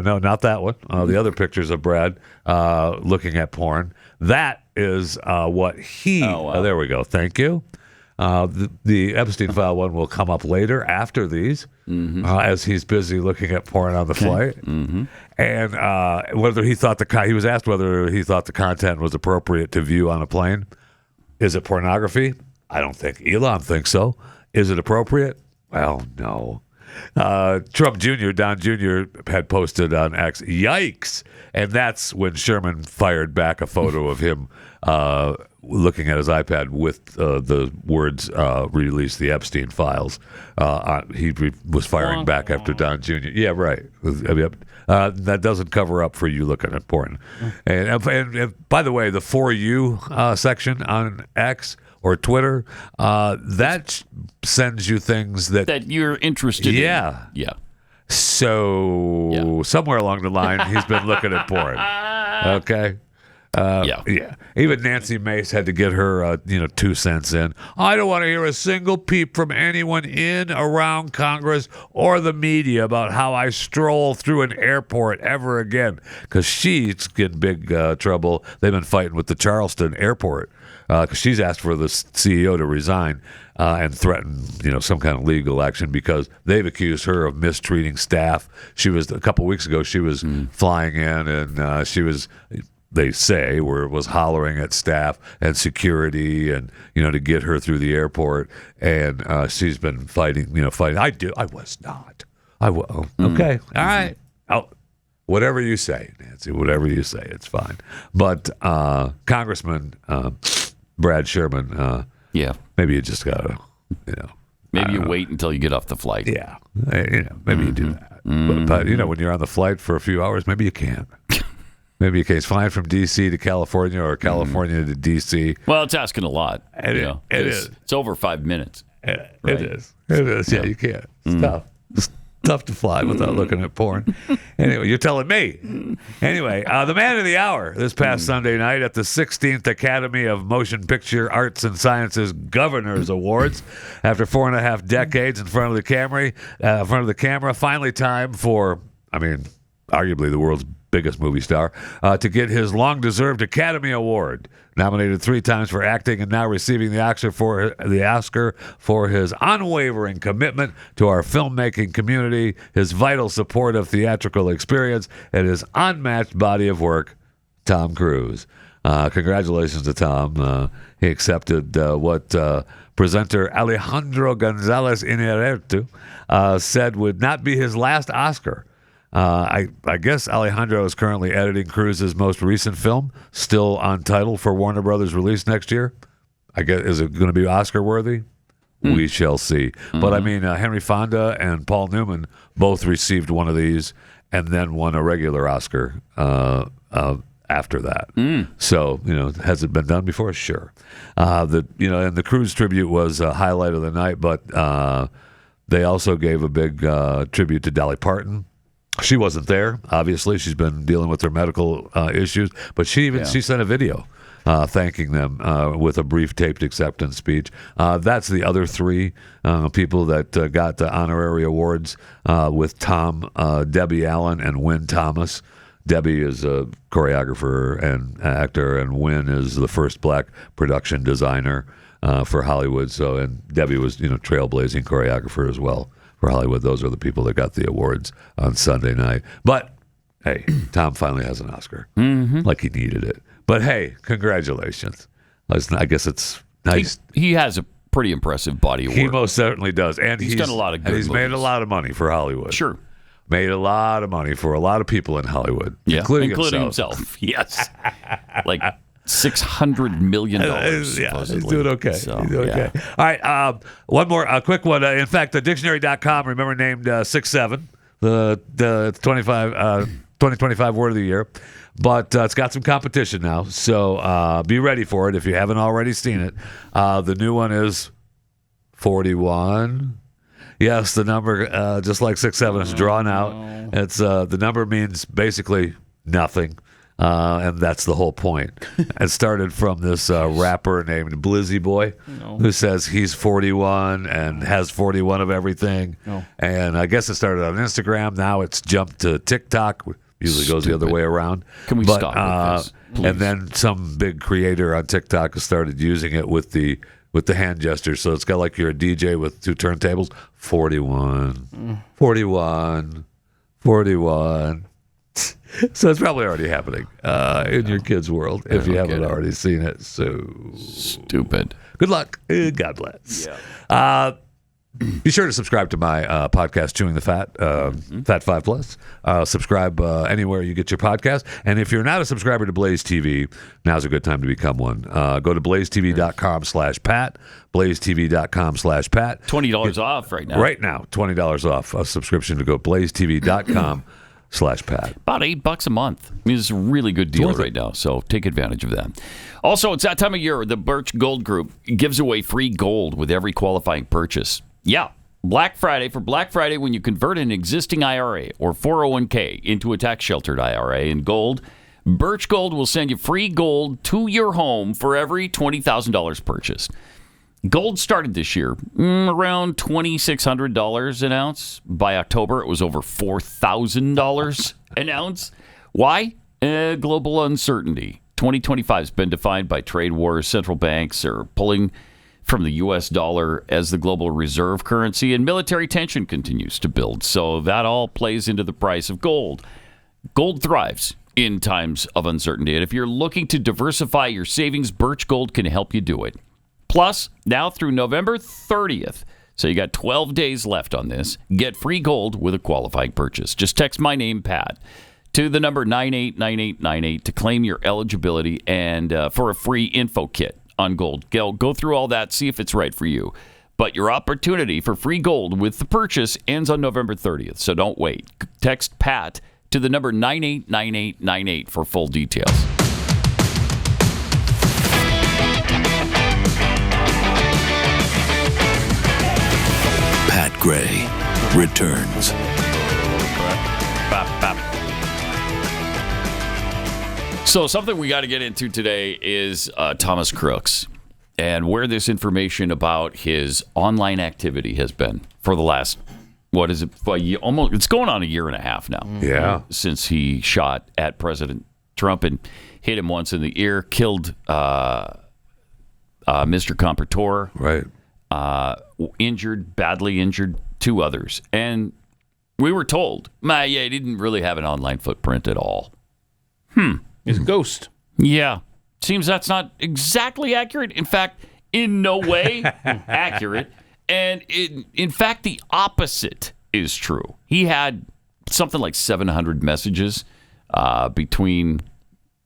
not that one. The other pictures of Brad looking at porn. That is what he... there we go. Thank you. The Epstein file one will come up later after these, as he's busy looking at porn on the flight. And whether he thought he was asked whether he thought the content was appropriate to view on a plane. Is it pornography? I don't think Elon thinks so. Is it appropriate? Well, no. Trump Jr., Don Jr. had posted on X, "Yikes!" And that's when Sherman fired back a photo of him looking at his iPad with the words, "Release the Epstein files." He was firing back after Don Jr. Yeah, right. That doesn't cover up for you looking at porn. And by the way, the For You section on X or Twitter, that sends you things that you're interested in. Yeah. So somewhere along the line, he's been looking at porn. Okay. Yeah. Even Nancy Mace had to get her 2 cents in. I don't want to hear a single peep from anyone in, around Congress, or the media about how I stroll through an airport ever again, because she's in big trouble. They've been fighting with the Charleston airport because she's asked for the CEO to resign and threaten some kind of legal action because they've accused her of mistreating staff. She was a couple weeks ago. She was flying in and she was. They say was hollering at staff and security and to get her through the airport, and she's been fighting. I was not. Okay. All right. Whatever you say, Nancy. Whatever you say, it's fine. But Congressman Brad Sherman. Maybe you just gotta. Maybe you wait until you get off the flight. Yeah. Maybe you do that. But when you're on the flight for a few hours, maybe you can. Maybe a case flying from D.C. to California or California to D.C. Well, it's asking a lot. It is. It's over 5 minutes. It is. Yeah, you can't. It's tough. It's tough to fly without looking at porn. Anyway, you're telling me. Anyway, the man of the hour this past Sunday night at the 16th Academy of Motion Picture Arts and Sciences Governors Awards. After 4.5 decades in front of the camera, finally time for, arguably the world's biggest movie star, to get his long-deserved Academy Award. Nominated 3 times for acting and now receiving the Oscar for his unwavering commitment to our filmmaking community, his vital support of theatrical experience, and his unmatched body of work, Tom Cruise. Congratulations to Tom. He accepted what presenter Alejandro González Iñárritu said would not be his last Oscar. I guess Alejandro is currently editing Cruz's most recent film, still on title for Warner Brothers release next year. I guess, is it going to be Oscar worthy? We shall see. But Henry Fonda and Paul Newman both received one of these and then won a regular Oscar after that. So, has it been done before? Sure. And the Cruz tribute was a highlight of the night, but they also gave a big tribute to Dolly Parton. She wasn't there, obviously. She's been dealing with her medical issues, but she sent a video thanking them with a brief taped acceptance speech. That's the other 3 people that got the honorary awards with Tom, Debbie Allen, and Wynn Thomas. Debbie is a choreographer and actor, and Wynn is the first black production designer for Hollywood. So, and Debbie was, trailblazing choreographer as well. For Hollywood, those are the people that got the awards on Sunday night. But hey, Tom finally has an Oscar, like he needed it. But hey, congratulations! I guess it's Nice. He has a pretty impressive body of work. He most certainly does. And he's done a lot of good And he's made a movies. lot of money for Hollywood. Sure. Made a lot of money for a lot of people in Hollywood, including himself. Yes. Like $600 million. He's doing okay. So, he's doing okay. All right, one more quick one. In fact, the dictionary.com, remember, named 6-7, the 2025 word of the year. But it's got some competition now, so be ready for it if you haven't already seen it. The new one is 41. Yes, the number, just like 6-7, is drawn out. It's the number means basically nothing, and that's the whole point. It started from this rapper named Blizzy Boy, who says he's 41 and has 41 of everything. And I guess it started on Instagram. Now it's jumped to TikTok. Usually goes the other way around. Can we stop with this, please? And then some big creator on TikTok has started using it with the hand gesture. So it's got like you're a DJ with two turntables. 41, 41, 41. So it's probably already happening in your kids' world if you haven't already seen it. So stupid. Good luck. God bless. Be sure to subscribe to my podcast, Chewing the Fat, Fat 5 Plus. Subscribe anywhere you get your podcast. And if you're not a subscriber to Blaze TV, now's a good time to become one. Go to blazetv.com/Pat, blazetv.com/Pat. $20 off right now. Right now, $20 off a subscription to go blazetv.com/Pat. About $8 a month. I mean, it's a really good deal right now, so take advantage of that. Also, it's that time of year. The Birch Gold Group gives away free gold with every qualifying purchase. Yeah, Black Friday. For Black Friday, when you convert an existing IRA or 401k into a tax-sheltered IRA in gold, Birch Gold will send you free gold to your home for every $20,000 purchased. Gold started this year around $2,600 an ounce. By October, it was over $4,000 an ounce. Why? Global uncertainty. 2025 has been defined by trade wars. Central banks are pulling from the U.S. dollar as the global reserve currency, and military tension continues to build. So that all plays into the price of gold. Gold thrives in times of uncertainty. And if you're looking to diversify your savings, Birch Gold can help you do it. Plus, now through November 30th, so you got 12 days left on this, get free gold with a qualifying purchase. Just text my name, Pat, to the number 989898 to claim your eligibility and for a free info kit on gold. Go through all that, see if it's right for you. But your opportunity for free gold with the purchase ends on November 30th, so don't wait. Text Pat to the number 989898 for full details. Pat Gray returns. So something we got to get into today is Thomas Crooks and where this information about his online activity has been for the last, what is it, almost, it's going on a year and a half now. Yeah. Since he shot at President Trump and hit him once in the ear, killed Mr. Comprador. Right. Badly injured two others. And we were told, he didn't really have an online footprint at all. He's a ghost. Yeah. Seems that's not exactly accurate. In fact, in no way accurate. And in fact, the opposite is true. He had something like 700 messages between,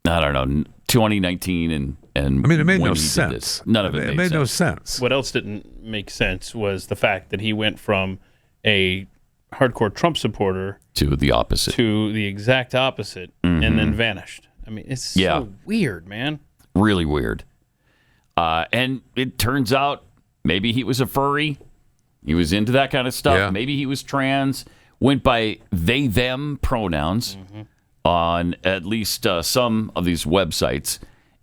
2019 and I mean, it made when no he did sense. this. None of it made no sense. What else didn't make sense was the fact that he went from a hardcore Trump supporter to the opposite, to the exact opposite, and then vanished. I mean, it's so weird, man. Really weird. And it turns out maybe he was a furry. He was into that kind of stuff. Yeah. Maybe he was trans. Went by they, them pronouns on at least some of these websites.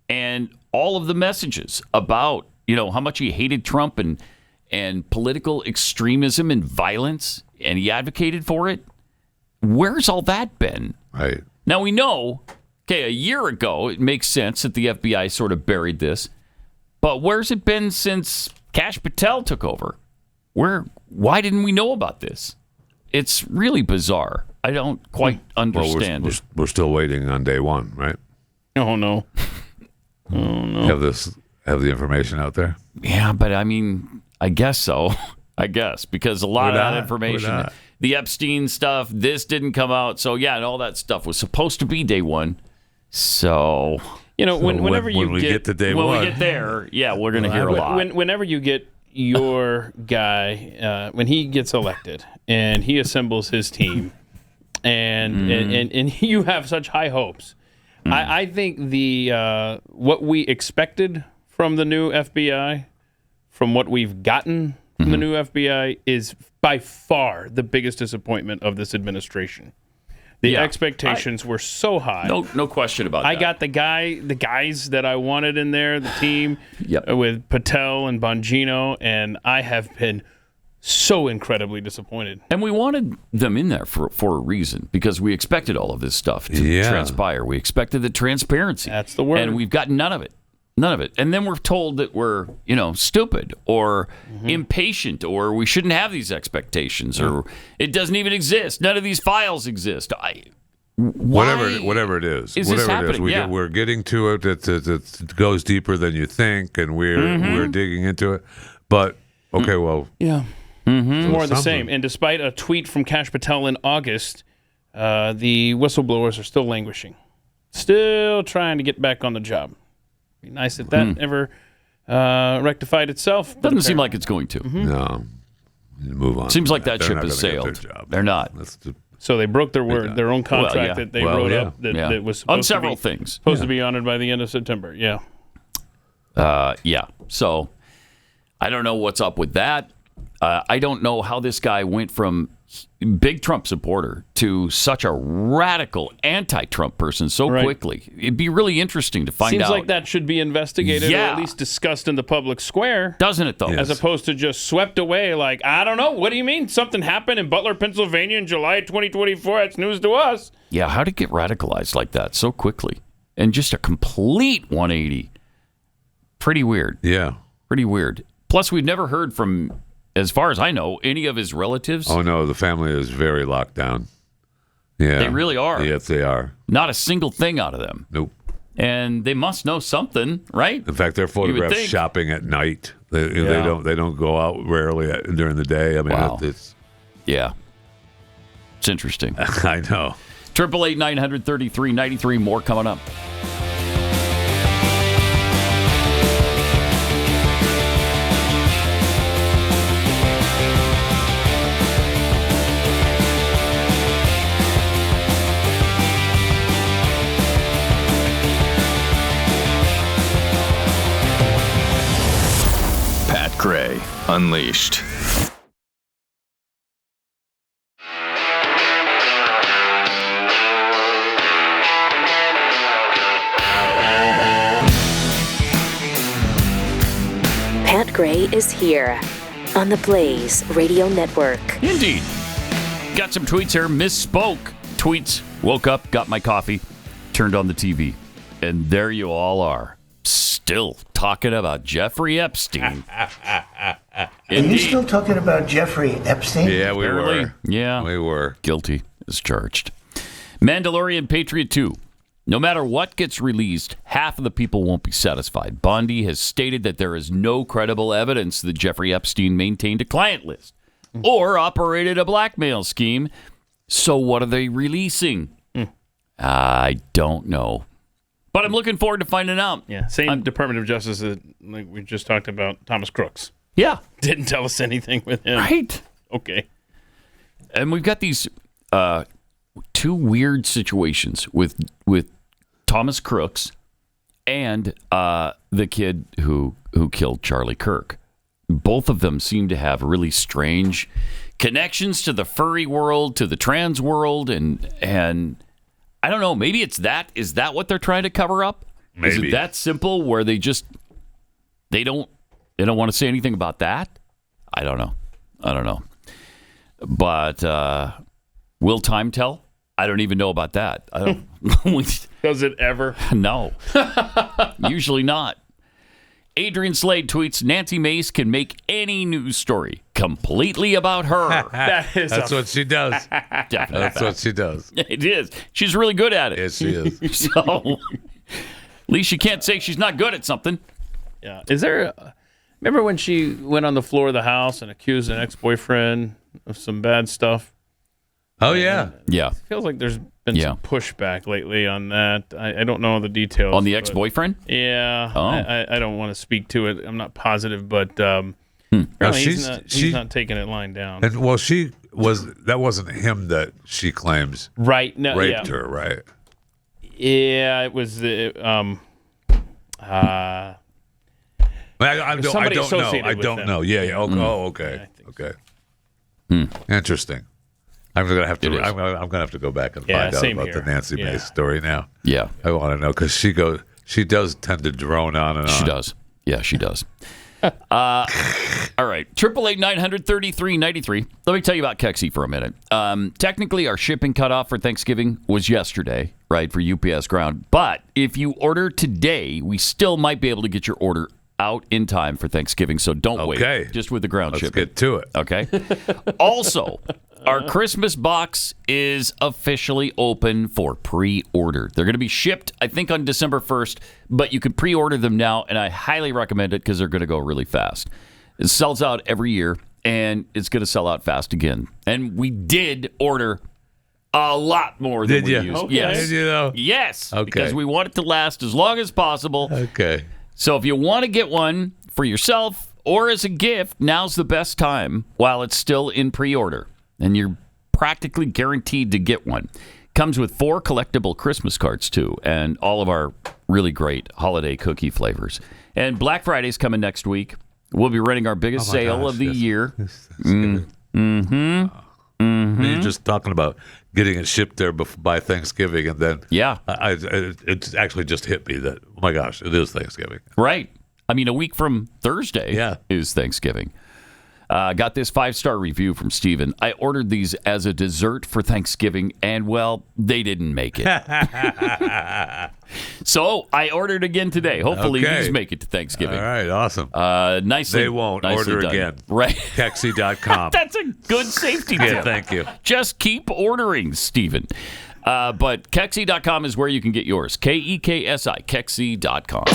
And all of the messages about, how much he hated Trump and political extremism and violence, and he advocated for it. Where's all that been? Right. Now we know, a year ago, it makes sense that the FBI sort of buried this. But where's it been since Kash Patel took over? Why didn't we know about this? It's really bizarre. I don't quite understand we're still waiting on day one, right? Oh, no. Oh, no. You have this have the information out there? Yeah, but I mean, I guess so. I guess because a lot of that information, the Epstein stuff, this didn't come out. So yeah, and all that stuff was supposed to be day one. So whenever we get to day one, when we get there, yeah, we're going to hear a lot. Whenever you get your guy, when he gets elected and he assembles his team, and you have such high hopes, I think the what we expected from the new FBI, from what we've gotten from the new FBI, is by far the biggest disappointment of this administration. The expectations were so high. No question about that. I got the guys that I wanted in there, the team with Patel and Bongino, and I have been so incredibly disappointed. And we wanted them in there for a reason, because we expected all of this stuff to transpire. We expected the transparency. That's the word. And we've gotten none of it. None of it. And then we're told that we're, stupid or impatient, or we shouldn't have these expectations, or it doesn't even exist. None of these files exist. Whatever it is. Is whatever this happening? it is. We're getting to it. It goes deeper than you think, and we're digging into it. But, okay, well. Yeah. More of the same. And despite a tweet from Kash Patel in August, the whistleblowers are still languishing. Still trying to get back on the job. Be nice if that ever rectified itself. Doesn't seem like it's going to. No. Move on. Seems like that ship has sailed. They're not. So they broke their word, their own contract that they wrote up that was supposed on several things. Supposed to be honored by the end of September. Yeah. So I don't know what's up with that. I don't know how this guy went from big Trump supporter to such a radical anti-Trump person so quickly. It'd be really interesting to find out. Seems like that should be investigated or at least discussed in the public square. Doesn't it, though? As opposed to just swept away like, I don't know, what do you mean? Something happened in Butler, Pennsylvania in July 2024. That's news to us. Yeah, how'd it get radicalized like that so quickly? And just a complete 180. Pretty weird. Yeah. Pretty weird. Plus, we've never heard from, as far as I know, any of his relatives. Oh, no, the family is very locked down. Yeah. They really are. Yes, they are. Not a single thing out of them. Nope. And they must know something, right? In fact, they're photographed shopping at night. They don't go out rarely during the day. I mean, it's interesting. I know. 888-933-93. More coming up. Gray Unleashed. Pat Gray is here on the Blaze Radio Network. Indeed. Got some tweets here. Misspoke. Tweets. Woke up, got my coffee, turned on the TV, and there you all are. Still talking about Jeffrey Epstein. Are you still talking about Jeffrey Epstein? Yeah, we were. Yeah. We were. Guilty as charged. Mandalorian Patriot 2. No matter what gets released, half of the people won't be satisfied. Bondi has stated that there is no credible evidence that Jeffrey Epstein maintained a client list or operated a blackmail scheme. So what are they releasing? I don't know. But I'm looking forward to finding out. Yeah, same Department of Justice that like we just talked about, Thomas Crooks. Yeah. Didn't tell us anything with him. Right. Okay. And we've got these two weird situations with Thomas Crooks and the kid who killed Charlie Kirk. Both of them seem to have really strange connections to the furry world, to the trans world, and I don't know. Maybe it's that. Is that what they're trying to cover up? Maybe. Is it that simple where they don't want to say anything about that? I don't know. But will time tell? I don't even know about that. I don't. Does it ever? No. Usually not. Adrian Slade tweets, Nancy Mace can make any news story completely about her. That's what she does. Definitely. That's what she does. It is. She's really good at it. Yes, she is. So, at least you can't say she's not good at something. Yeah. Is there? Remember when she went on the floor of the house and accused an ex-boyfriend of some bad stuff? Oh yeah. Yeah. It feels like there's been some pushback lately on that. I don't know the details. On the ex-boyfriend? Yeah. Oh. I don't want to speak to it. I'm not positive, but he's not taking it lying down. And well, that wasn't him that she claims right. No, raped her, right? Yeah, it was. I don't know. Yeah. Oh, okay. Okay. Interesting. I'm gonna have to. I'm gonna have to go back and find out about the Nancy Mace story now. Yeah, I want to know because she does tend to drone on and on. She does. Yeah, she does. All right, 888-900-3393. Let me tell you about Kexi for a minute. Technically, our shipping cutoff for Thanksgiving was yesterday, right, for UPS Ground. But if you order today, we still might be able to get your order out in time for Thanksgiving. So don't wait. Just with the ground shipping. Let's get to it. Okay. Also, our Christmas box is officially open for pre-order. They're going to be shipped, I think, on December 1st, but you can pre-order them now, and I highly recommend it because they're going to go really fast. It sells out every year, and it's going to sell out fast again. And we did order a lot more than we used. Okay. Yes. Did you know? Yes. Okay. Because we want it to last as long as possible. Okay. So if you want to get one for yourself or as a gift, now's the best time while it's still in pre-order. And you're practically guaranteed to get one. Comes with 4 collectible Christmas cards, too, and all of our really great holiday cookie flavors. And Black Friday's coming next week. We'll be running our biggest sale of the year. You're just talking about getting it shipped there by Thanksgiving, and then it actually just hit me that, oh my gosh, it is Thanksgiving. Right. I mean, a week from Thursday is Thanksgiving. Got this 5-star review from Steven. I ordered these as a dessert for Thanksgiving, and, well, they didn't make it. So I ordered again today. Hopefully these make it to Thanksgiving. All right, awesome. Nicely, they won't. Nicely Order done. again. Right. Kexi.com. That's a good safety tip. Yeah, thank you. Just keep ordering, Steven. But Kexi.com is where you can get yours. Keksi, Kexi.com.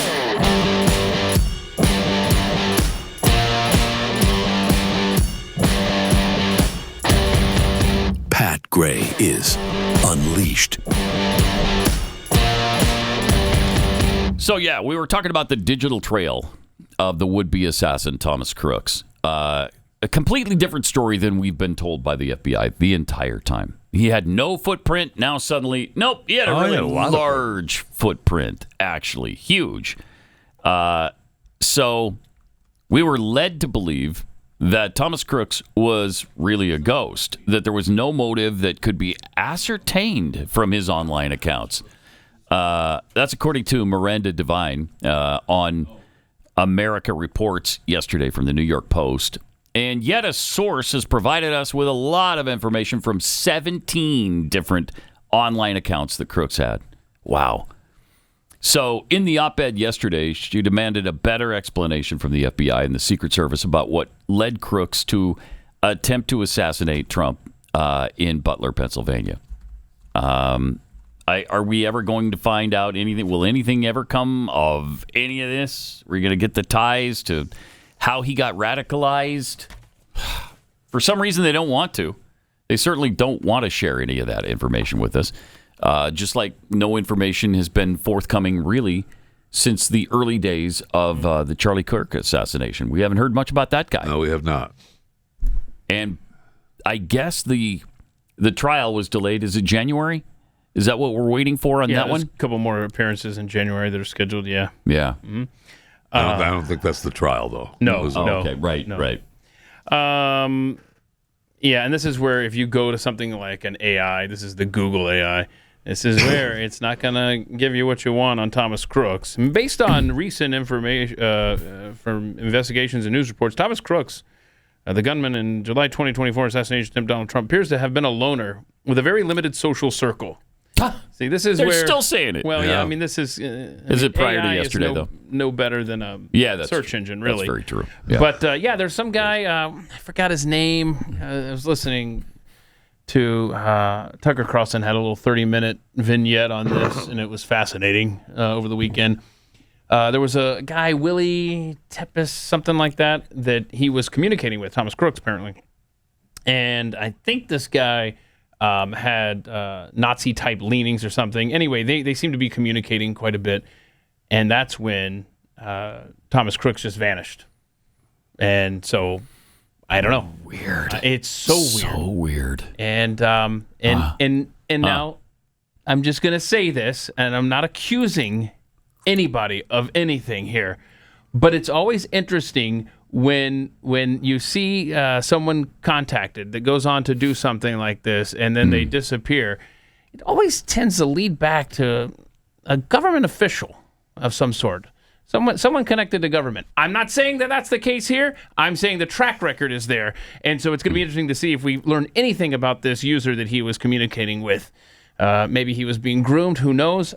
Pat Gray is Unleashed. So, yeah, we were talking about the digital trail of the would-be assassin, Thomas Crooks. A completely different story than we've been told by the FBI the entire time. He had no footprint. Now suddenly, nope, he had a really large footprint, actually. Huge. So we were led to believe that Thomas Crooks was really a ghost, that there was no motive that could be ascertained from his online accounts. That's according to Miranda Devine on America Reports yesterday from the New York Post. And yet a source has provided us with a lot of information from 17 different online accounts that Crooks had. Wow. So in the op-ed yesterday, she demanded a better explanation from the FBI and the Secret Service about what led Crooks to attempt to assassinate Trump in Butler, Pennsylvania. Are we ever going to find out anything? Will anything ever come of any of this? We're going to get the ties to how he got radicalized. For some reason, they don't want to. They certainly don't want to share any of that information with us. Just like no information has been forthcoming, really, since the early days of the Charlie Kirk assassination. We haven't heard much about that guy. No, we have not. And I guess the trial was delayed. Is it January? Is that what we're waiting for on that one? A couple more appearances in January that are scheduled, yeah. Yeah. Mm-hmm. I don't think that's the trial, though. No. Okay, right. Yeah, and this is where if you go to something like an AI, this is the Google AI, this is where it's not going to give you what you want on Thomas Crooks. Based on recent information from investigations and news reports, Thomas Crooks, the gunman in July 2024 assassination attempt Donald Trump, appears to have been a loner with a very limited social circle. See, this is They're where... still saying it. Well, yeah, I mean, this is... Is it prior to yesterday, though? No better than a search engine, really. That's very true. Yeah. But, there's some guy, I forgot his name. I was listening to Tucker Carlson had a little 30-minute vignette on this, and it was fascinating over the weekend. There was a guy, Willie Tepes, something like that he was communicating with, Thomas Crooks, apparently. And I think this guy had Nazi-type leanings or something. Anyway, they seem to be communicating quite a bit. And that's when Thomas Crooks just vanished. And so, I don't know. Weird. It's so weird. So weird. And now, I'm just going to say this, and I'm not accusing anybody of anything here, but it's always interesting when you see someone contacted that goes on to do something like this and then they disappear. It always tends to lead back to a government official of some sort, someone connected to government. I'm not saying that that's the case here. I'm saying the track record is there, and so it's going to be interesting to see if we learn anything about this user that he was communicating with. Maybe he was being groomed. Who knows?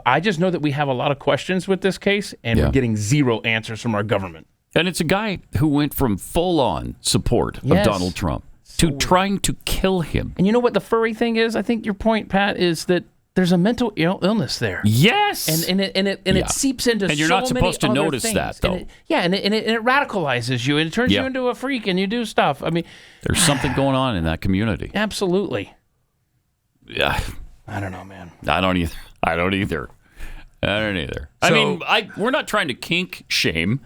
I just know that we have a lot of questions with this case, and we're getting zero answers from our government. And it's a guy who went from full-on support of Donald Trump to trying to kill him. And you know what the furry thing is? I think your point, Pat, is that there's a mental illness there. Yes, and it seeps into. And you're so not supposed to many other notice things. that, though. And it radicalizes you, and it turns you into a freak, and you do stuff. I mean, there's something going on in that community. Absolutely. Yeah, I don't know, man. I don't either. I mean, we're not trying to kink shame.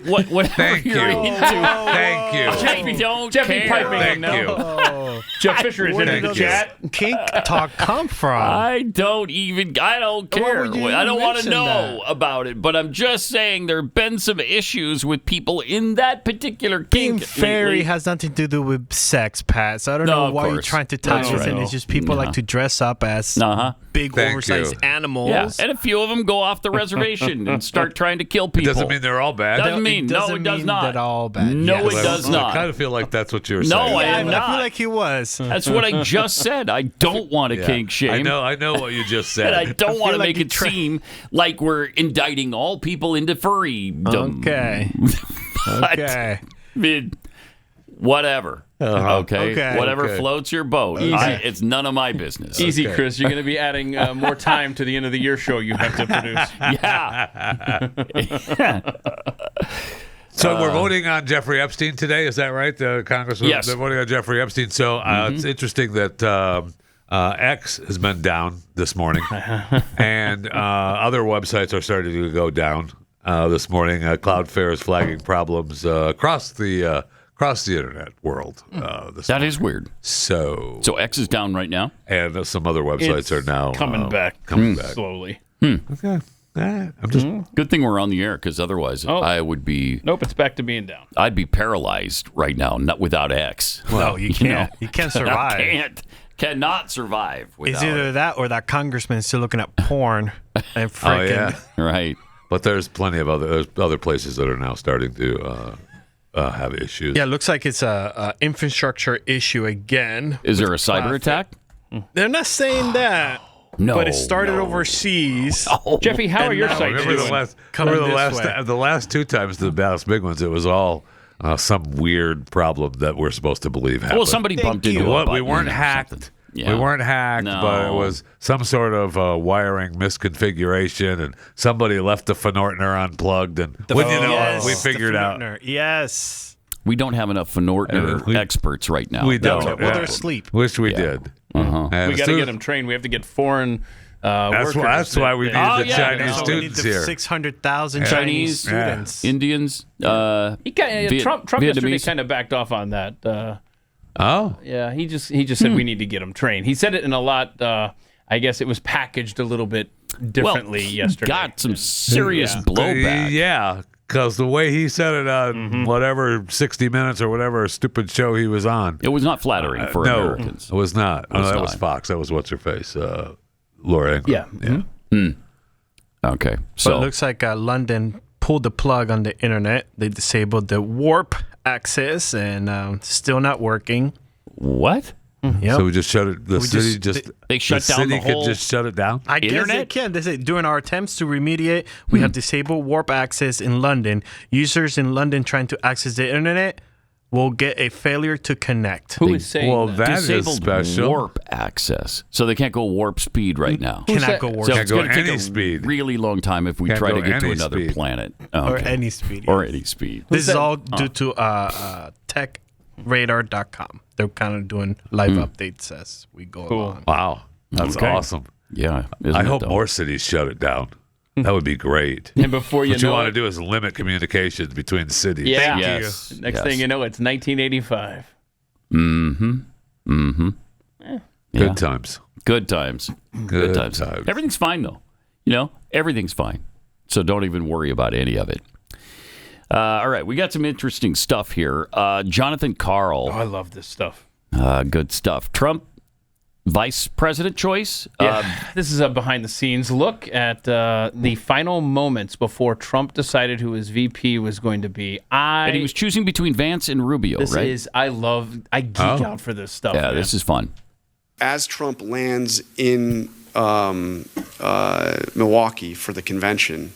Whatever Thank you're you. into. Thank you. I don't Jeffy care. piping Thank in now. you. Oh. Jeff Fisher is in Where the did chat. Kink talk come from? I don't care. would you I don't want to mention know about it, but I'm just saying there have been some issues with people in that particular Being kink. fairy lately. has nothing to do with sex, Pat. So I don't No, know of why you're course. trying to tie That's this right. in. It's just people like to dress up as big, Thank oversized you. animals. Yeah, and a few of them go off the reservation and start trying to kill people. Doesn't mean they're all bad. Doesn't mean It doesn't it does mean not. that all bad. No, Yes. it does I not. kind of feel like that's what you're No, saying. I am not. I feel like he was. That's what I just said. I don't want to kink shame. I know what you just said. And I don't want to like make you it seem like we're indicting all people into furrydom. Okay. But, Okay. I mean, whatever. Okay? Whatever floats your boat. It's none of my business. Easy, Chris. You're going to be adding more time to the end of the year show you have to produce. Yeah. So we're voting on Jeffrey Epstein today. Is that right? The Congressman. Yes. They're voting on Jeffrey Epstein. So it's interesting that X has been down this morning, and other websites are starting to go down this morning. Cloudflare is flagging problems across the internet world. That is weird. So X is down right now, and some other websites are now coming back slowly. Okay. I'm just good thing we're on the air, because otherwise I would be. Nope, it's back to being down. I'd be paralyzed right now, not without X. Well, you can't. You can't survive. Cannot survive without. It's either that or that congressman still looking at porn and freaking. Right. But there's plenty of other places that are now starting to have issues. Yeah, it looks like it's a infrastructure issue again. Is there a cyber attack? They're not saying that. No, but it started overseas. Jeffy, how are your sites doing? The last two times, the last big ones, it was all some weird problem that we're supposed to believe happened. Well, somebody bumped into a button. We weren't hacked. Yeah. We weren't hacked, but it was some sort of wiring misconfiguration, and somebody left the Phenortner unplugged, and we figured out. Yes. We don't have enough Phenortner experts right now. We don't. Well, they're asleep. Wish we did. Uh-huh. We got to get them trained. We have to get foreign workers. That's why we need the Chinese students we need the here. 600,000 Chinese students. Indians. Trump Vietnamese. yesterday kind of backed off on that. Yeah, he just said we need to get them trained. He said it in a lot. I guess it was packaged a little bit differently yesterday. Got some serious blowback. Yeah, because the way he said it on whatever 60 Minutes or whatever stupid show he was on, it was not flattering for Americans. It was not. That was Fox. That was what's her face, Laura Ingraham. Yeah. Okay, So it looks like London pulled the plug on the internet. They disabled the warp access, and still not working. What? Yep. So we just shut it. The city they shut down the whole. Could just shut it down. I guess they can. They say during our attempts to remediate, we have disabled warp access in London. Users in London trying to access the internet will get a failure to connect. Who is saying well, that? that is Disabled special. warp access, so they can't go warp speed right now. Cannot go warp So speed. it's going to Can't go take any a speed. really long time if we Can't try go to get to any another speed. planet. Or Okay. any speed. Or any speed. This is all due to techradar.com. They're kind of doing live updates as we go along. Wow. That's Okay. awesome. Yeah. I hope more cities shut it down. That would be great. And before you what you know want to it- do is limit communications between the cities. Yeah. Yes. Next Yes. thing you know, it's 1985. Mm-hmm. Mm-hmm. Good times. Good times. Good times. times. Everything's fine, though. You know, everything's fine. So don't even worry about any of it. All right, we got some interesting stuff here. Jonathan Karl. Oh, I love this stuff. Good stuff. Trump vice president choice. This is a behind-the-scenes look at the final moments before Trump decided who his VP was going to be. And he was choosing between Vance and Rubio, right? I geek out for this stuff. Yeah, man. this is fun. As Trump lands in Milwaukee for the convention,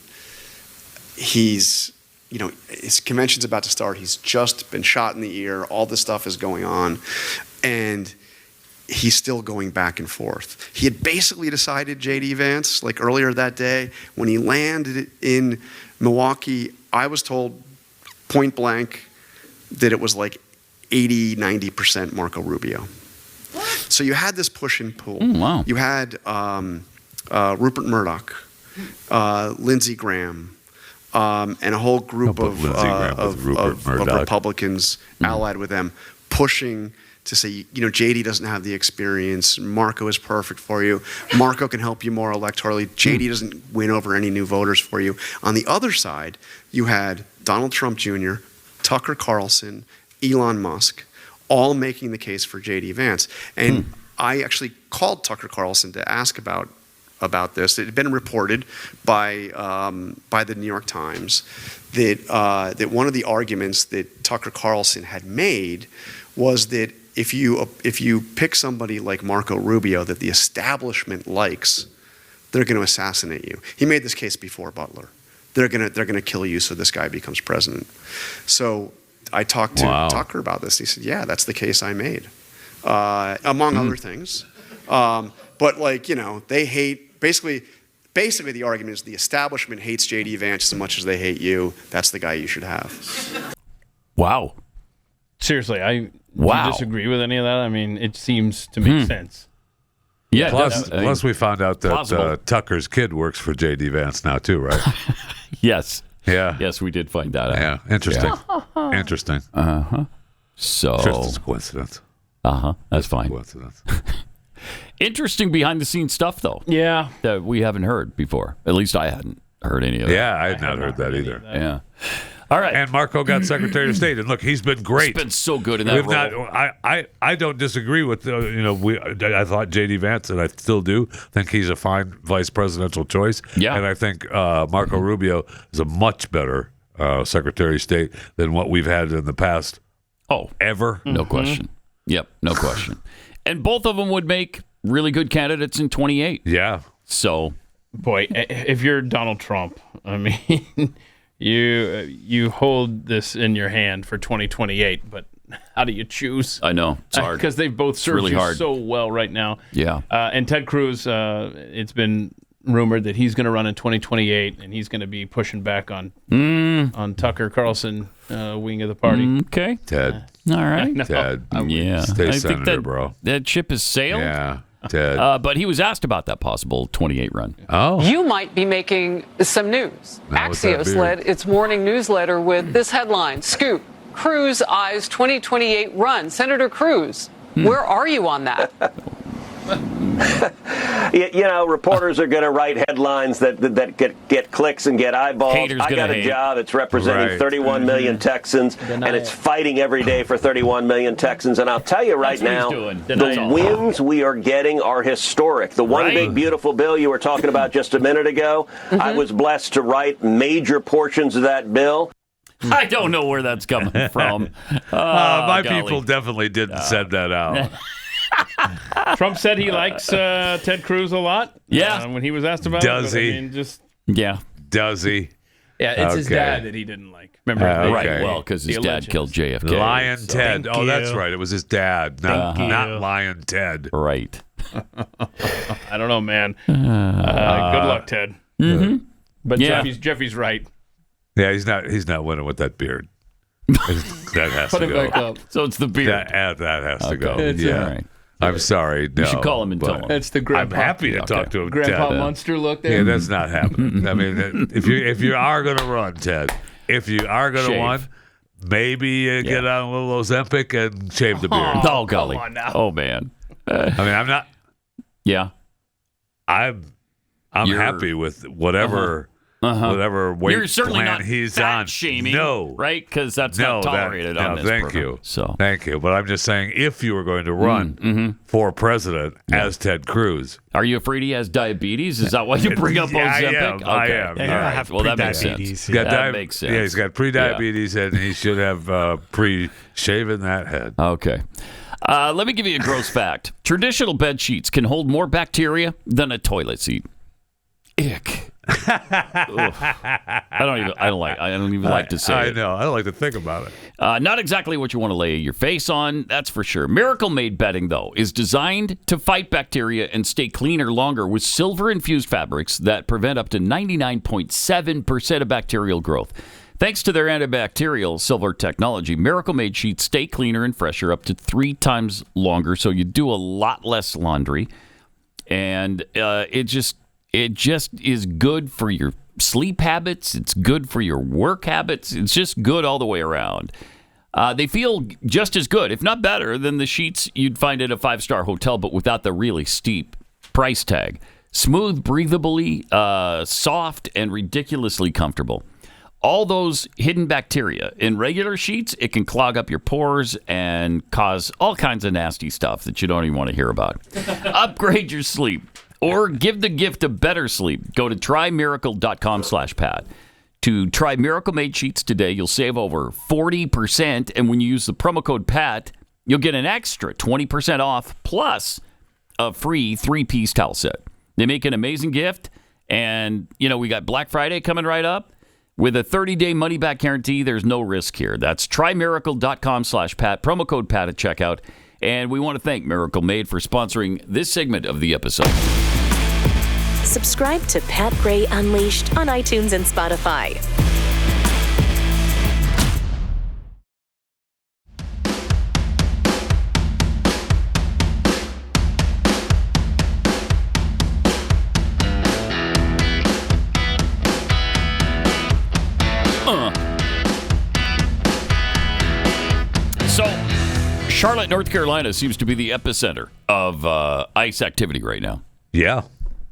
his convention's about to start. He's just been shot in the ear. All this stuff is going on. And he's still going back and forth. He had basically decided, J.D. Vance, like earlier that day, when he landed in Milwaukee, I was told point blank that it was like 80-90% Marco Rubio. So you had this push and pull. Wow. You had Rupert Murdoch, Lindsey Graham, and a whole group of Republicans allied with them, pushing to say, JD doesn't have the experience. Marco is perfect for you. Marco can help you more electorally. JD doesn't win over any new voters for you. On the other side, you had Donald Trump Jr., Tucker Carlson, Elon Musk, all making the case for JD Vance. And I actually called Tucker Carlson to ask about this. It had been reported by the New York Times that one of the arguments that Tucker Carlson had made was that if you pick somebody like Marco Rubio that the establishment likes, they're going to assassinate you. He made this case before Butler. They're going to kill you so this guy becomes president. So I talked to Tucker about this. He said, "Yeah, that's the case I made, among other things." But they hate basically the argument is the establishment hates J.D. Vance as much as they hate you. That's the guy you should have. Wow. Seriously, do you disagree with any of that? I mean, it seems to make sense. Yeah. Plus, we found out that Tucker's kid works for J.D. Vance now too, right? Yes. Yeah. Yes, we did find that out. Yeah. Interesting. Interesting. So just a coincidence. That's fine. Coincidence. Interesting behind the scenes stuff, though. Yeah. That we haven't heard before. At least I hadn't heard any of it. Yeah, I had not heard that either. Yeah. All right. And Marco got Secretary of State, and look, he's been great. He's been so good in that role. I don't disagree with I thought J.D. Vance, and I still do think he's a fine vice presidential choice. Yeah. And I think Marco Rubio is a much better Secretary of State than what we've had in the past. Oh, ever? No question. Yep, no question. And both of them would make really good candidates in 28. Yeah. So, boy, if you're Donald Trump, I mean, you hold this in your hand for 2028, but how do you choose? I know. It's hard. Because they've both served really you hard. so well right now. Yeah. And Ted Cruz, it's been rumored that he's going to run in 2028, and he's going to be pushing back on Tucker Carlson wing of the party. Okay. Ted. All right. Ted. Yeah. Stay I senator, think bro. That ship has sailed. Yeah. Ted. But he was asked about that possible 28 run. Oh. You might be making some news. Axios led its morning newsletter with this headline: Scoop, Cruz eyes 2028 run. Senator Cruz, where are you on that? Reporters are going to write headlines that get clicks and get eyeballs. Haters I got a job. It's representing 31 million Texans, and it's fighting every day for 31 million Texans. And I'll tell you right now, the wins we are getting are historic. The one big, beautiful bill you were talking about just a minute ago, I was blessed to write major portions of that bill. I don't know where that's coming from. My people definitely didn't send that out. Trump said he likes Ted Cruz a lot. Yeah. When he was asked about Does it. he? I mean, yeah. Does he? Yeah, it's his dad that he didn't like. Remember? Right, well, because his dad killed JFK. Lion so. Ted. Oh, that's right. It was his dad, not Lion Ted. Right. I don't know, man. Good luck, Ted. Mm-hmm. But Jeffrey's right. Yeah, he's not winning with that beard. That has Put to it go. back up. So it's the beard. That has to go. It's yeah. all right. I'm sorry. No, You should call him and tell him. That's the grandpa. I'm happy to talk to him. Grandpa Ted. Munster look there. Yeah, that's not happening. I mean, if you are going to run, Ted, if you are going to run, maybe get on a little Ozempic and shave the beard. Oh, golly. Come on now. Oh, man. I mean, I'm not. Yeah. I'm happy with whatever weight You're certainly plan not he's fat on. shaming, No, right? Because that's not tolerated on this thank program. you. So thank you. But I'm just saying, if you were going to run for president as Ted Cruz, are you afraid he has diabetes? Is that why you bring up Ozempic? I am. All right. Well, that makes sense. He's got that makes sense. Yeah, he's got pre-diabetes, and he should have pre-shaven that head. Okay. Let me give you a gross fact. Traditional bed sheets can hold more bacteria than a toilet seat. Ick. I don't even like to say it. I know. I don't like to think about it. Not exactly what you want to lay your face on, that's for sure. Miracle Made bedding, though, is designed to fight bacteria and stay cleaner longer with silver-infused fabrics that prevent up to 99.7% of bacterial growth. Thanks to their antibacterial silver technology, Miracle Made sheets stay cleaner and fresher up to 3 times longer, so you do a lot less laundry. And it just is good for your sleep habits. It's good for your work habits. It's just good all the way around. They feel just as good, if not better, than the sheets you'd find at a 5-star hotel, but without the really steep price tag. Smooth, breathability, soft, and ridiculously comfortable. All those hidden bacteria in regular sheets, it can clog up your pores and cause all kinds of nasty stuff that you don't even want to hear about. Upgrade your sleep or give the gift of better sleep. Go to trymiracle.com/Pat. To try Miracle Made sheets today, you'll save over 40%. And when you use the promo code PAT, you'll get an extra 20% off plus a free 3-piece towel set. They make an amazing gift. And, we got Black Friday coming right up. With a 30-day money-back guarantee, there's no risk here. That's trymiracle.com/Pat, promo code PAT at checkout. And we want to thank Miracle Made for sponsoring this segment of the episode. Subscribe to Pat Gray Unleashed on iTunes and Spotify. So, Charlotte, North Carolina seems to be the epicenter of ICE activity right now. Yeah.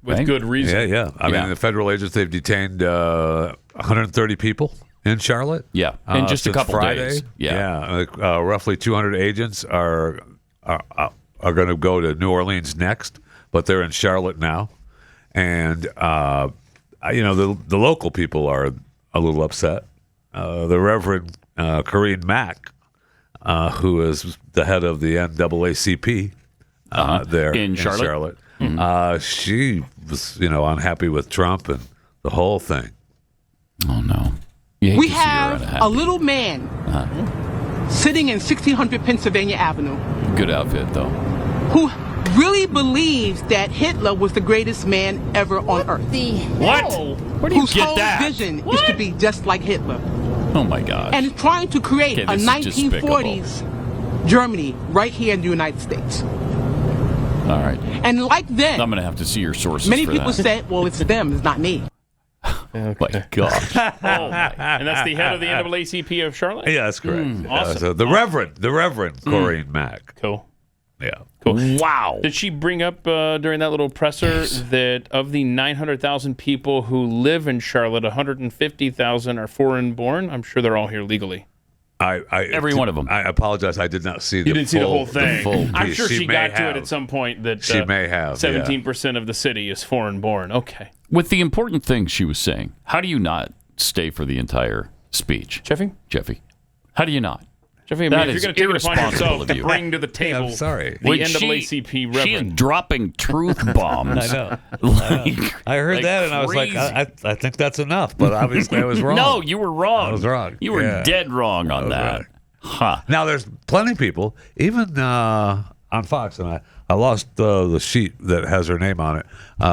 With good reason. Yeah. I mean, the federal agents, they've detained 130 people in Charlotte. Yeah, in just a since couple Friday. days. Yeah. Roughly 200 agents are going to go to New Orleans next, but they're in Charlotte now. And, the local people are a little upset. The Reverend Corine Mack, who is the head of the NAACP there in Charlotte. Mm-hmm. She was, unhappy with Trump and the whole thing. Oh, no. We have a little man sitting in 1600 Pennsylvania Avenue. Good outfit, though. Who really believes that Hitler was the greatest man ever on earth. What? Where do you whose get whole that? vision is to be just like Hitler. Oh, my gosh. And is trying to create Okay, a this is 1940s Germany right here in the United States. All right. And like then, I'm going to have to see your sources many for people that. said, well, it's them, it's not me. My gosh. And that's the head of the NAACP of Charlotte? Yeah, that's correct. Awesome. So the Reverend Corine Mack. Cool. Yeah. Cool. Wow. Did she bring up during that little presser that of the 900,000 people who live in Charlotte, 150,000 are foreign born? I'm sure they're all here legally. Every one of them. I apologize. I did not see the You didn't see the whole thing. full I'm piece. sure she may got to have. it at some point that She may have, 17% of the city is foreign born. Okay. With the important things she was saying, how do you not stay for the entire speech? Jeffy? How do you not? Jeffrey, That if is you're going to take it upon irresponsible yourself of to you. bring to the table I'm sorry. the NAACP reverend. She is dropping truth bombs. I know. Like, I heard like that, and I was like, crazy. I think that's enough. But obviously, I was wrong. No, you were wrong. I was wrong. You were dead wrong on that. Right. Huh. Now, there's plenty of people, even on Fox, and I lost the sheet that has her name on it.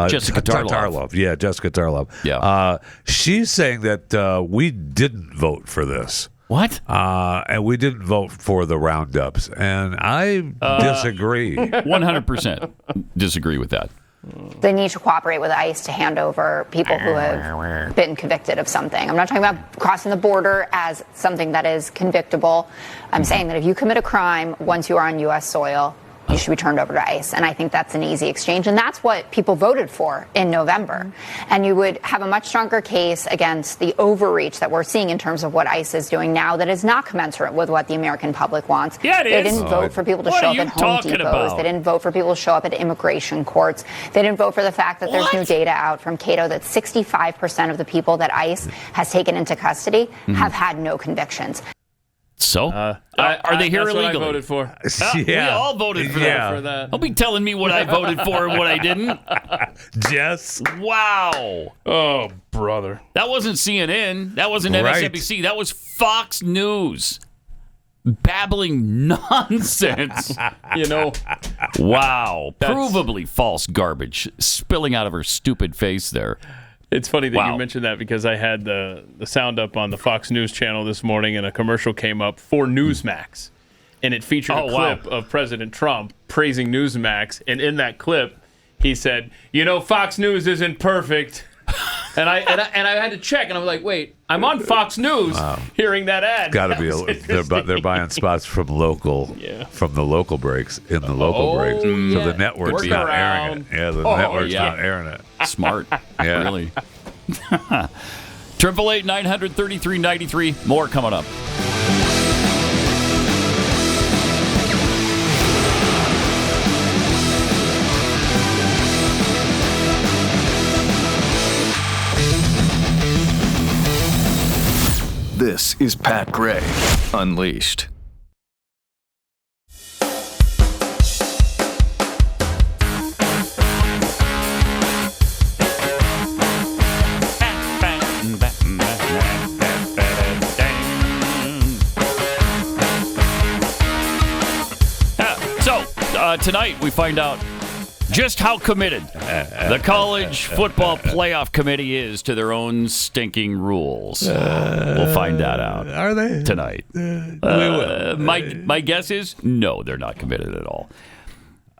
Jessica Tarlov. Yeah, Jessica Tarlov. Yeah. She's saying that we didn't vote for this. What? And we didn't vote for the roundups. And I disagree. 100% disagree with that. They need to cooperate with ICE to hand over people who have been convicted of something. I'm not talking about crossing the border as something that is convictable. I'm saying that if you commit a crime once you are on U.S. soil, you should be turned over to ICE. And I think that's an easy exchange. And that's what people voted for in November. And you would have a much stronger case against the overreach that we're seeing in terms of what ICE is doing now that is not commensurate with what the American public wants. Yeah, it They is. didn't vote for people to What show are up you at Home talking Depots. about? They didn't vote for people to show up at immigration courts. They didn't vote for the fact that there's new data out from Cato that 65% of the people that ICE has taken into custody have had no convictions. So, are they here that's illegally? What I voted for. We all voted for that. Don't be telling me what I voted for and what I didn't. Jess. Wow. Oh, brother. That wasn't CNN. That wasn't Right. MSNBC. That was Fox News. Babbling nonsense. Wow. Provably false garbage spilling out of her stupid face there. It's funny that you mentioned that because I had the sound up on the Fox News channel this morning and a commercial came up for Newsmax. And it featured a clip of President Trump praising Newsmax. And in that clip, he said, Fox News isn't perfect. And I had to check, and I was like, wait, I'm on Fox News hearing that ad. Got to be. They're buying spots from the local breaks in the local breaks. So the network's not airing it. Yeah, the network's not airing it. Smart. Yeah. Really. 888-933-93. More coming up. This is Pat Gray Unleashed. Tonight we find out just how committed the college football playoff committee is to their own stinking rules. We'll find that out. Are they? Tonight. We will. My guess is no, they're not committed at all.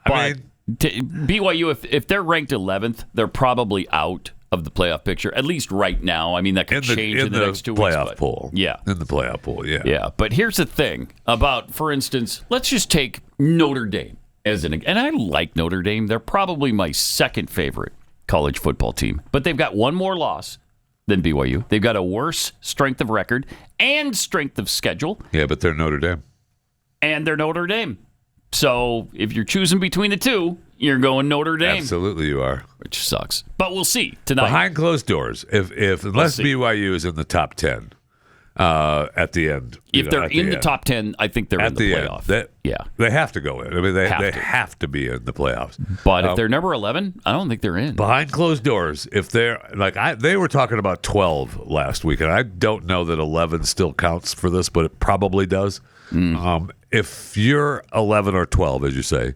But BYU, if they're ranked 11th, they're probably out of the playoff picture, at least right now. I mean, that could change in the next 2 weeks. Playoff pool. Yeah. In the playoff pool, yeah. Yeah, but here's the thing about, for instance, let's just take Notre Dame. And I like Notre Dame. They're probably my second favorite college football team. But they've got one more loss than BYU. They've got a worse strength of record and strength of schedule. Yeah, but they're Notre Dame. And they're Notre Dame. So if you're choosing between the two, you're going Notre Dame. Absolutely you are. Which sucks. But we'll see tonight. Behind closed doors, unless BYU is in the top 10 at the end. If they're in the top 10, I think they're in the playoff. They have to go in. I mean, they have to be in the playoffs. But if they're number 11, I don't think they're in. Behind closed doors, if they're they were talking about 12 last week, and I don't know that 11 still counts for this, but it probably does. If you're 11 or 12, as you say,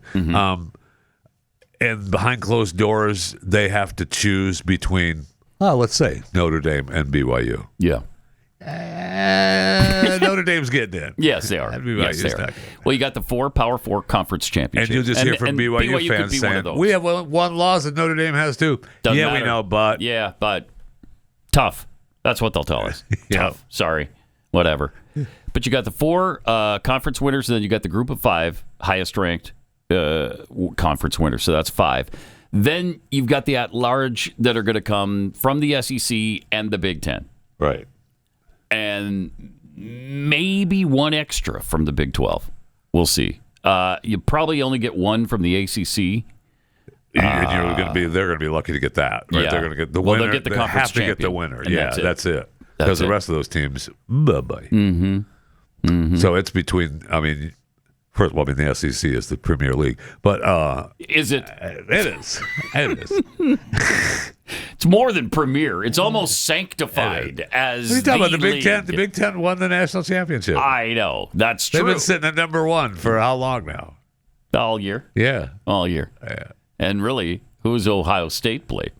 and behind closed doors, they have to choose between, let's say, Notre Dame and BYU. Yeah. Notre Dame's getting in. Yes, they are. Yes, they are. Well, you got the Power 4 conference championships. And you'll just hear from BYU fans saying, we have one loss and Notre Dame has two. Doesn't matter. We know, but. Yeah, but tough. That's what they'll tell us. Tough. Sorry. Whatever. But you got the 4 conference winners, and then you got the group of 5 highest ranked conference winners. So that's 5. Then you've got the at-large that are going to come from the SEC and the Big Ten. Right. And maybe one extra from the Big 12. We'll see. You probably only get one from the ACC. And they're going to be lucky to get that. Right? Yeah. They're going to get the winner. They'll get the conference have to champion, get the winner. and Yeah, that's it. Because the rest of those teams, bye-bye. So it's between. I mean, first of all, the SEC is the Premier League, but is it? It is. It is. It's more than premier. It's almost sanctified as. What are you talking about? The Big league. Ten. The Big Ten won the national championship. I know that's true. They've been sitting at number 1 for how long now? All year. Yeah, all year. Yeah. And really, who's Ohio State played?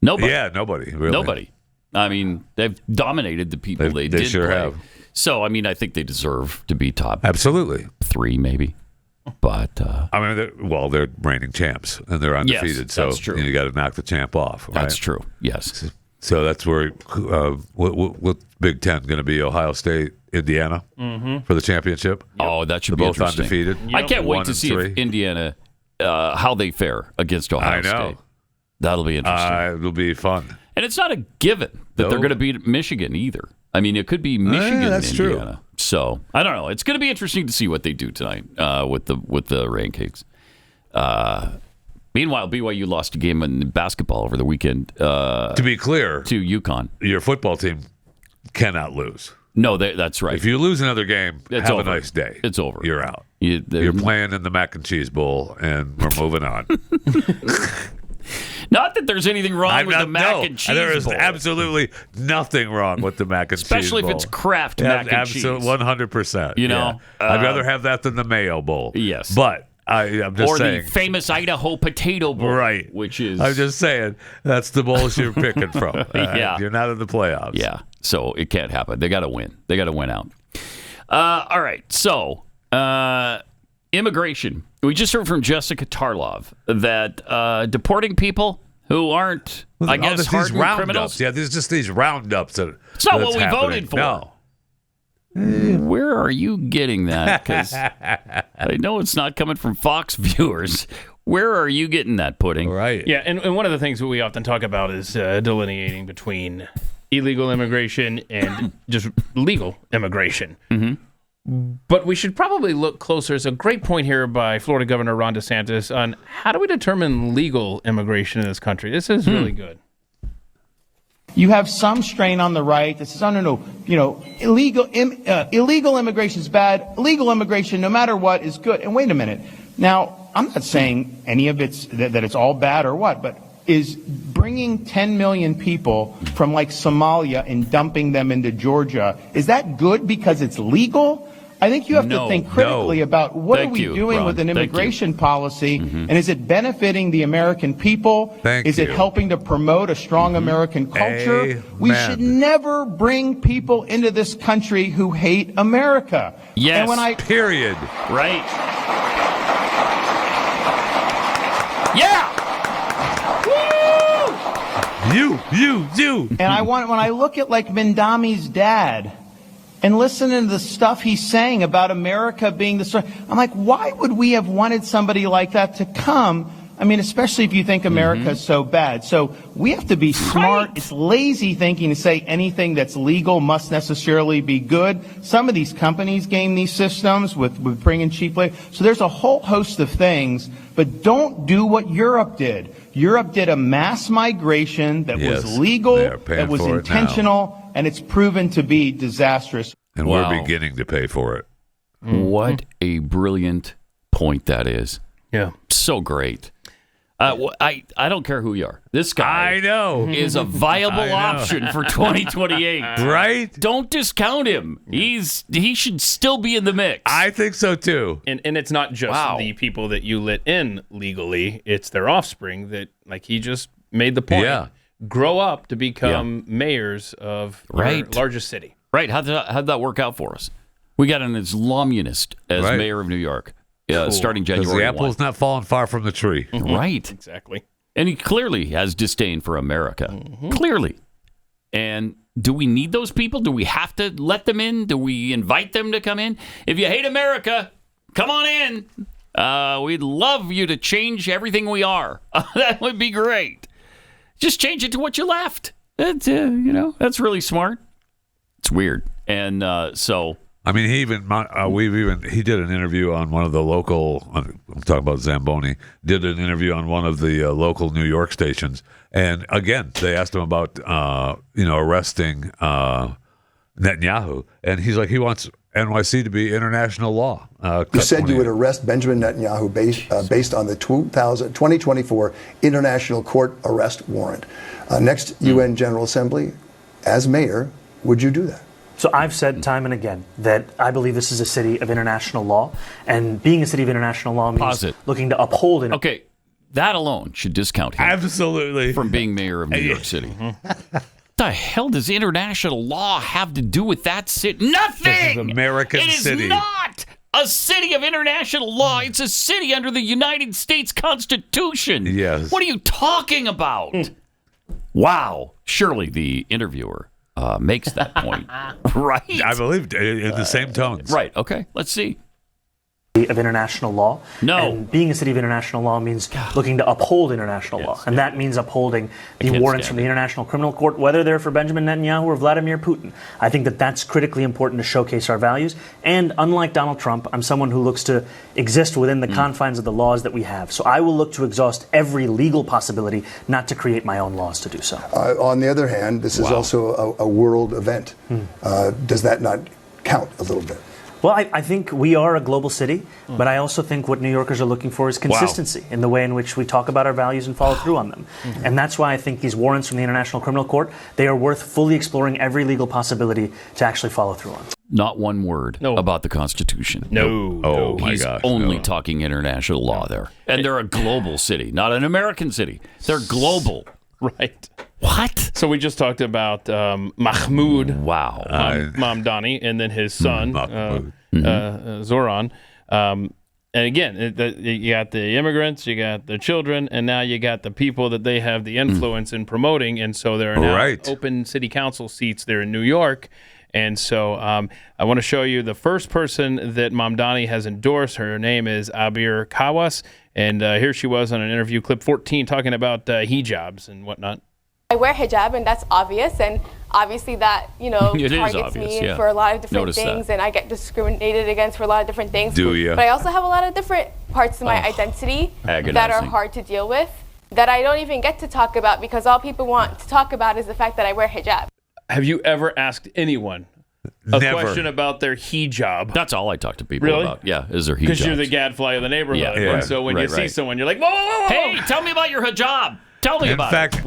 Nobody. Yeah, nobody. Really. Nobody. I mean, they've dominated the people they did sure play. have. So, I mean, I think they deserve to be top. Absolutely. 3, maybe. But I mean, they're reigning champs and they're undefeated. Yes, so that's true. You got to knock the champ off. Right? That's true. Yes. So that's where what Big Ten going to be? Ohio State, Indiana for the championship. Oh, that should be both interesting. undefeated. I can't wait 1 to and see 3. if Indiana how they fare against Ohio State. That'll be interesting. It'll be fun. And it's not a given that they're going to beat Michigan either. I mean, it could be Michigan that's and true. Indiana. So I don't know. It's going to be interesting to see what they do tonight with the rankings. Meanwhile, BYU lost a game in basketball over the weekend. To be clear, to UConn, your football team cannot lose. No, that's right. If you lose another game, It's have over. a nice day. It's over. You're out. You're playing in the Mac and Cheese Bowl, and we're moving on. Not that there's anything wrong with the Mac and Cheese There is Bowl. absolutely nothing wrong with the Mac and Cheese Especially Bowl. if it's Kraft mac and cheese. 100%. You know? Yeah. I'd rather have that than the Mayo Bowl. Yes. But I'm just or saying. the famous Idaho Potato Bowl. Right. Which is... I'm just saying, that's the bowls you're picking from. Yeah. You're not in the playoffs. Yeah. So it can't happen. They got to win. They got to win out. All right. So, immigration. We just heard from Jessica Tarlov that deporting people who aren't, I guess, these hardened roundups. criminals. Yeah, there's just these roundups. It's not what we voted for. No. Where are you getting that? Because I know it's not coming from Fox viewers. Where are you getting that pudding? Right. Yeah, and one of the things that we often talk about is delineating between illegal immigration and just legal immigration. Mm-hmm. But we should probably look closer. There's a great point here by Florida Governor Ron DeSantis on how do we determine legal immigration in this country. This is really good. You have some strain on the right that says, oh, no, illegal immigration is bad. Legal immigration, no matter what, is good. And wait a minute. Now, I'm not saying any of it's that it's all bad or what, but is bringing 10 million people from like Somalia and dumping them into Georgia, is that good because it's legal? I think you have to think critically about what are we doing with an immigration policy, and is it benefiting the American people? Is it helping to promote a strong American culture? We should never bring people into this country who hate America. Yes. And period. Right. Yeah. You. And when I look at like Mamdani's dad and listen to the stuff he's saying about America being the story, I'm like, why would we have wanted somebody like that to come? I mean, especially if you think America is so bad. So we have to be smart. It's lazy thinking to say anything that's legal must necessarily be good. Some of these companies game these systems with bringing cheap labor. So there's a whole host of things, but don't do what Europe did. Europe did a mass migration that was legal, that was intentional, and it's proven to be disastrous. And we're beginning to pay for it. What a brilliant point that is. Yeah. So great. I don't care who you are. This guy I know. is a viable option for 2028. Right? Don't discount him. He should still be in the mix. I think so too. And it's not just the people that you let in legally, it's their offspring that, like he just made the point, grow up to become mayors of your largest city. Right. How'd that work out for us? We got an Islamionist as mayor of New York. Starting January 1. The apple's not falling far from the tree. Right. Exactly. And he clearly has disdain for America. Clearly. And do we need those people? Do we have to let them in? Do we invite them to come in? If you hate America, come on in. We'd love you to change everything we are. That would be great. Just change it to what you left. That's really smart. It's weird. And so... I mean, he did an interview on one of the local. I'm talking about Zamboni. Did an interview on one of the local New York stations, and again, they asked him about arresting Netanyahu, and he's like, he wants NYC to be international law. You said you would arrest Benjamin Netanyahu based on the 2024 International Court Arrest Warrant. Next UN General Assembly, as mayor, would you do that? So I've said time and again that I believe this is a city of international law, and being a city of international law means looking to uphold it. Okay, that alone should discount him. Absolutely. From being mayor of New York City. What the hell does international law have to do with that city? Nothing! This is American city. It is not a city of international law. It's a city under the United States Constitution. Yes. What are you talking about? Wow. Surely the interviewer makes that point. Right? I believe in the same tones. Right. Okay. Let's see. Of international law. No. And being a city of international law means looking to uphold international law. And that means upholding the warrants from the International Criminal Court, whether they're for Benjamin Netanyahu or Vladimir Putin. I think that that's critically important to showcase our values. And unlike Donald Trump, I'm someone who looks to exist within the confines of the laws that we have. So I will look to exhaust every legal possibility, not to create my own laws to do so. On the other hand, this is also a world event. Does that not count a little bit? Well, I think we are a global city, but I also think what New Yorkers are looking for is consistency in the way in which we talk about our values and follow through on them. And that's why I think these warrants from the International Criminal Court, they are worth fully exploring every legal possibility to actually follow through on. Not one word about the Constitution. No. Oh, my He's gosh. only talking international law there. And they're a global city, not an American city. They're global. Right. What? So we just talked about Mahmoud Mamdani and then his son, Zohran. And again, you got the immigrants, you got the children, and now you got the people that they have the influence in promoting. And so there are now open city council seats there in New York. And so I want to show you the first person that Mamdani has endorsed. Her name is Abir Kawas. And here she was on an interview, clip 14, talking about hijabs and whatnot. I wear hijab, and that's obvious. And obviously that, targets me for a lot of different things. And I get discriminated against for a lot of different things. Do you? But I also have a lot of different parts of my identity that are hard to deal with, that I don't even get to talk about because all people want to talk about is the fact that I wear hijab. Have you ever asked anyone a question about their hijab? That's all I talk to people about. Yeah, is their hijab. Because you're the gadfly of the neighborhood. Yeah. And so when you see someone, you're like, whoa, whoa, whoa, whoa. Hey, tell me about your hijab. Tell me about it.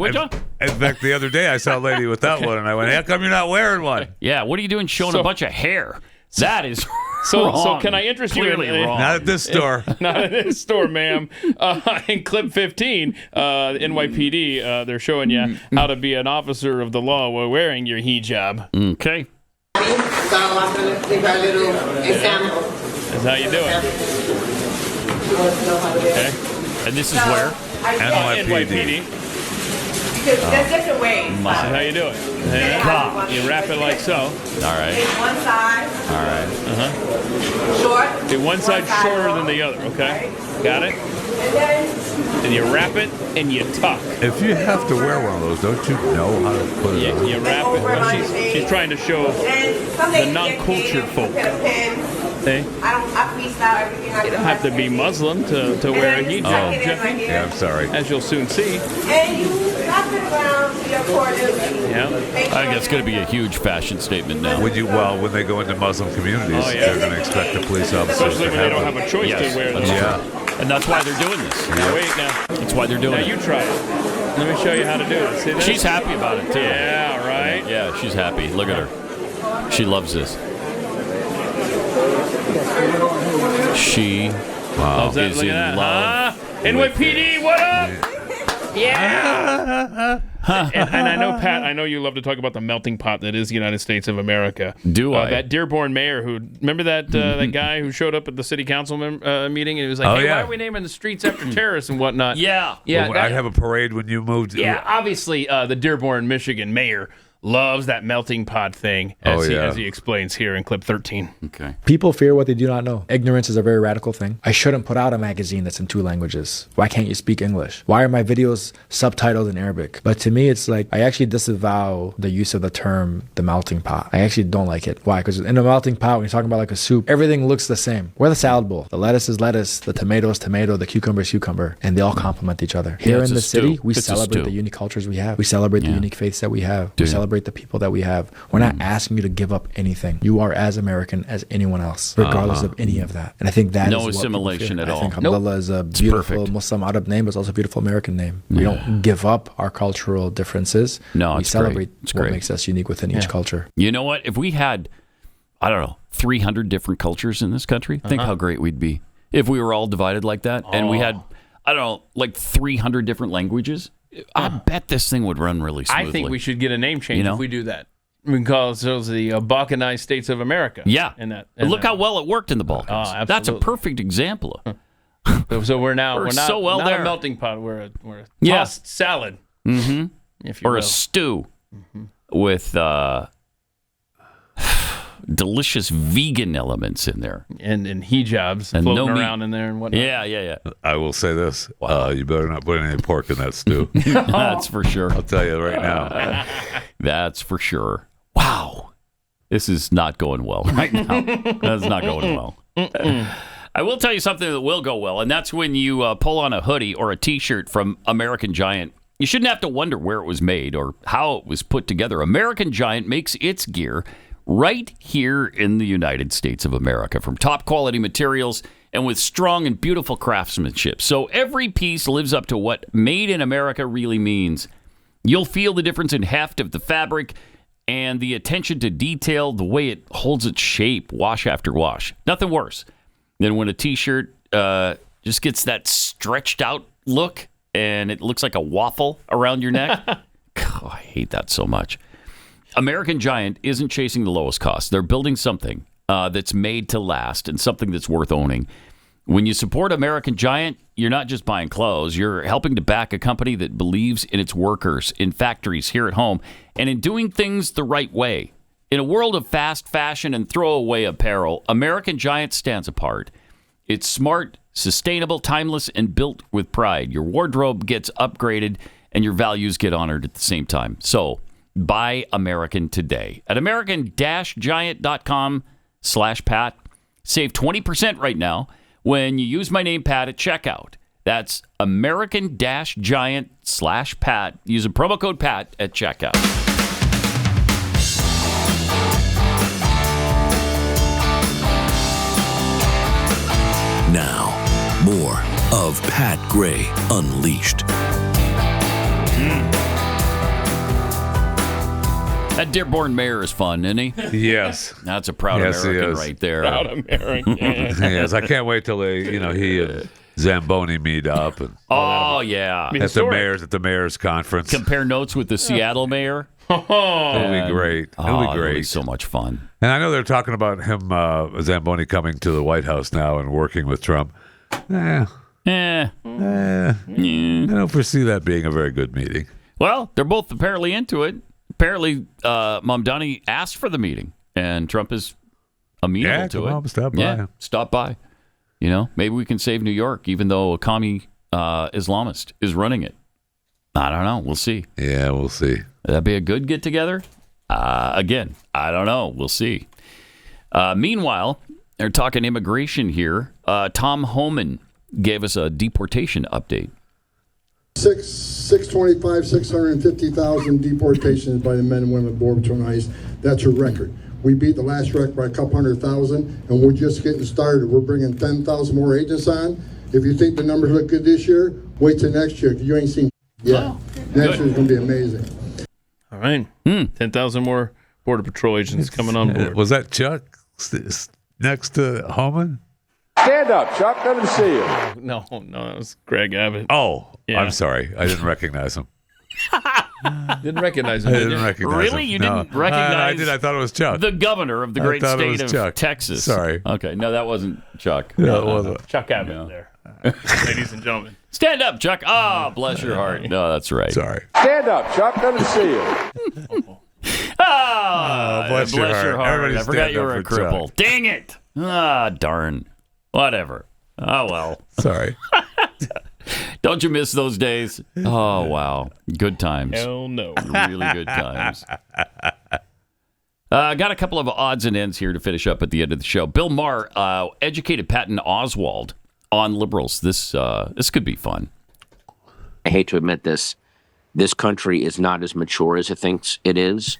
In fact, the other day I saw a lady without one, and I went, how come you're not wearing one? Yeah, what are you doing showing a bunch of hair? That is wrong. So can I interest you in wrong. Not at this store. Not at this store, ma'am. In clip 15, NYPD, they're showing you how to be an officer of the law while wearing your hijab. Okay. So I'm going to give a little example. That's how you do it. Okay. And this is where? NYPD. Because there's different ways. This is how you do it. You wrap it like so. All right. One side. All right. Short. Okay, one side shorter than the other, okay? Got it? And you wrap it and you tuck. If you have to wear one of those, don't you know how to put it on? You wrap it. Well, she's trying to show the non-cultured folk. Hey? I freestyle everything. You don't have to be Muslim to wear a hijab, Jeffrey. Yeah, I'm sorry. As you'll soon see. And you wrap it around your quarters. Yeah. I think it's going to be a huge fashion statement now. When they go into Muslim communities, they're going to expect the police officers Especially when they don't have a choice to wear them. Yeah. And that's why they're doing this. Now, wait now. That's why they're doing it. Now you try it. Let me show you how to do it. See this? She's happy about it, too. Yeah, right? Yeah, she's happy. Look at her. She loves this. She loves that. is Look in at that. love. NYPD, what up? Yeah. And I know, Pat, I know you love to talk about the melting pot that is the United States of America. Do I? That Dearborn mayor remember that that guy who showed up at the city council meeting and he was like, why are we naming the streets after terrorists and whatnot? Yeah. Well, I'd have a parade when you moved. Yeah, obviously the Dearborn, Michigan mayor loves that melting pot thing, as he explains here in clip 13. Okay. People fear what they do not know. Ignorance is a very radical thing. I shouldn't put out a magazine that's in 2 languages. Why can't you speak English? Why are my videos subtitled in Arabic? But to me, it's like, I actually disavow the use of the term, the melting pot. I actually don't like it. Why? Because in a melting pot, when you're talking about like a soup, everything looks the same. We're the salad bowl. The lettuce is lettuce, the tomato is tomato, the cucumber is cucumber, and they all complement each other. Here in the city, we celebrate the unique cultures we have. We celebrate the unique faiths that we have. We celebrate celebrate the people that we have. We're not asking you to give up anything. You are as American as anyone else, regardless of any of that. And I think that is no what assimilation at I all. think Abdullah is a beautiful Muslim Arab name, but it's also a beautiful American name. We don't give up our cultural differences. No, we it's celebrate great. It's what great. makes us unique within each culture. You know what? If we had, I don't know, 300 different cultures in this country, think how great we'd be. If we were all divided like that, and we had, I don't know, like 300 different languages, I bet this thing would run really smoothly. I think we should get a name change You know? if we do that. We can call ourselves the Balkanized States of America. Yeah. And look how well it worked in the Balkans. absolutely. That's a perfect example. So we're now We're we're not, so well not there. a melting pot. We're a Yeah. tossed salad. Mm-hmm. If you Or will. a stew with delicious vegan elements in there. And hijabs And floating no meat. around in there and whatnot. Yeah. I will say this. You better not put any pork in that stew. That's for sure. I'll tell you right now. That's for sure. Wow. This is not going well right now. That's not going well. I will tell you something that will go well, and that's when you pull on a hoodie or a T-shirt from American Giant. You shouldn't have to wonder where it was made or how it was put together. American Giant makes its gear right here in the United States of America from top quality materials and with strong and beautiful craftsmanship. So every piece lives up to what made in America really means. You'll feel the difference in heft of the fabric and the attention to detail, the way it holds its shape wash after wash. Nothing worse than when a T-shirt just gets that stretched out look and it looks like a waffle around your neck. God, I hate that so much. American Giant isn't chasing the lowest cost. They're building something that's made to last and something that's worth owning. When you support American Giant, you're not just buying clothes. You're helping to back a company that believes in its workers, in factories here at home, and in doing things the right way. In a world of fast fashion and throwaway apparel, American Giant stands apart. It's smart, sustainable, timeless, and built with pride. Your wardrobe gets upgraded, and your values get honored at the same time. So, buy American today at american-giant.com/Pat. Save 20% right now when you use my name, Pat, at checkout. That's american-giant/Pat. Use a promo code Pat at checkout. Now, more of Pat Gray Unleashed. That Dearborn mayor is fun, isn't he? Yes. That's a proud American right there. Proud American. Yes, I can't wait till he and Zamboni meet up. And Oh, yeah. at the mayor's conference. Compare notes with the Seattle mayor. It'll be great. It'll be great. It'll be so much fun. And I know they're talking about him, Zamboni, coming to the White House now and working with Trump. I don't foresee that being a very good meeting. Well, they're both apparently into it. Apparently, Mamdani asked for the meeting, and Trump is amenable to it. Stop by. Stop by. You know, maybe we can save New York, even though a commie Islamist is running it. I don't know. We'll see. Yeah, we'll see. That'd be a good get-together? Again, I don't know. We'll see. Meanwhile, they're talking immigration here. Tom Homan gave us a deportation update. 650,000 deportations by the men and women of Bordertown ICE. That's a record. We beat the last record by a couple 100,000, and we're just getting started. We're bringing 10,000 more agents on. If you think the numbers look good this year, wait till next year. You ain't seen yet. Next year's going to be amazing. All right. 10,000 more Border Patrol agents coming on board. Was that Chuck next to Homan? Stand up, Chuck. Let him see you. No, that was Greg Abbott. Oh, Yeah. I'm sorry. I didn't recognize him. Didn't recognize him. I didn't recognize him. Really? You No. didn't recognize I did. I thought it was Chuck. the governor of the I great thought it state was of Chuck. Texas? Sorry. Okay. No, that wasn't Chuck. No, it wasn't. Chuck Abbott there. Ladies and gentlemen. Stand up, Chuck. Ah, bless your heart. No, that's right. Sorry. Stand up, Chuck. Let him see you. Bless your heart. Everybody I forgot stand you up were a for Chuck. cripple. Dang it. Ah, darn. Whatever. Oh, well. Sorry. Don't you miss those days? Oh, wow. Good times. Hell no. Really good times. Got a couple of odds and ends here to finish up at the end of the show. Bill Maher educated Patton Oswalt on liberals. This could be fun. I hate to admit this, this country is not as mature as it thinks it is.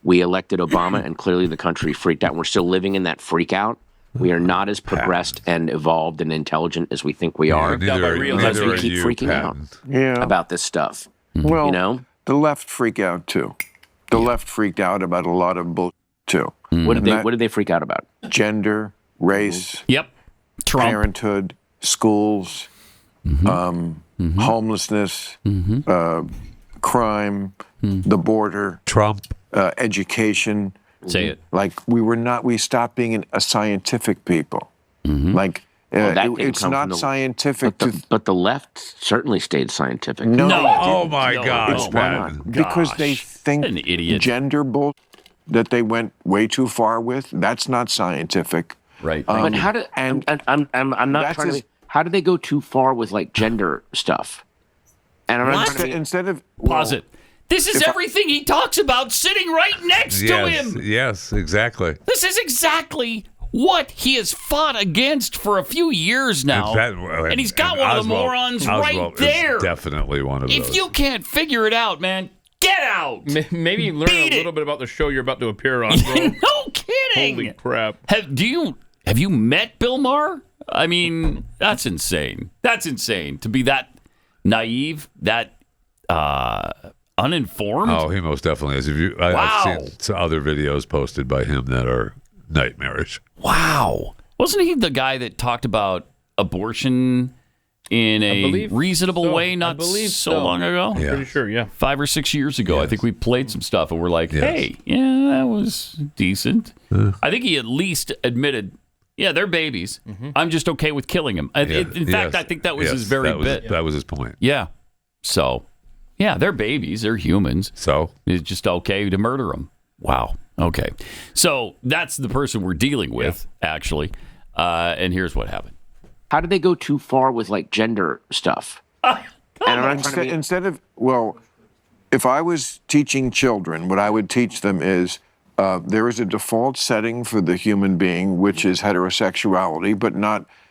We elected Obama, and clearly the country freaked out. We're still living in that freak out. We are not as progressed and evolved and intelligent as we think we are. Because we keep freaking out about this stuff. Well, you know? The left freak out too. The left freaked out about a lot of bullshit too. What did they freak out about? Gender, race. Yep. Trump. Parenthood, schools, homelessness, crime, the border, Trump, education. Say it. Like we stopped being a scientific people. Like it's not scientific. But the left certainly stayed scientific. No. Oh my God. It's not. Because they think an idiot. Gender bull that they went way too far with. That's not scientific. Right. But how do I'm not trying to. How do they go too far with like gender stuff? And I'm not trying to, instead of pause it. This is everything he talks about sitting right next to him. Yes, exactly. This is exactly what he has fought against for a few years now. And he's got one of the morons right there. Definitely one of those. If you can't figure it out, man, get out. Maybe learn a little bit about the show you're about to appear on. Bro. No kidding. Holy crap. Have you met Bill Maher? I mean, that's insane. That's insane to be that naive, that uninformed. Oh, he most definitely is. I've seen some other videos posted by him that are nightmarish. Wow. Wasn't he the guy that talked about abortion in a reasonable way not so long ago? I'm pretty sure, yeah. 5 or 6 years ago. I think we played some stuff and we're like, hey, that was decent. I think he at least admitted, they're babies. I'm just okay with killing them. In fact, I think that was his very bit. That was his point. Yeah. So, they're babies. They're humans. So? It's just okay to murder them. Wow. Okay. So that's the person we're dealing with, actually. And here's what happened. How do they go too far with like gender stuff? Instead of if I was teaching children, what I would teach them is there is a default setting for the human being, which is heterosexuality, but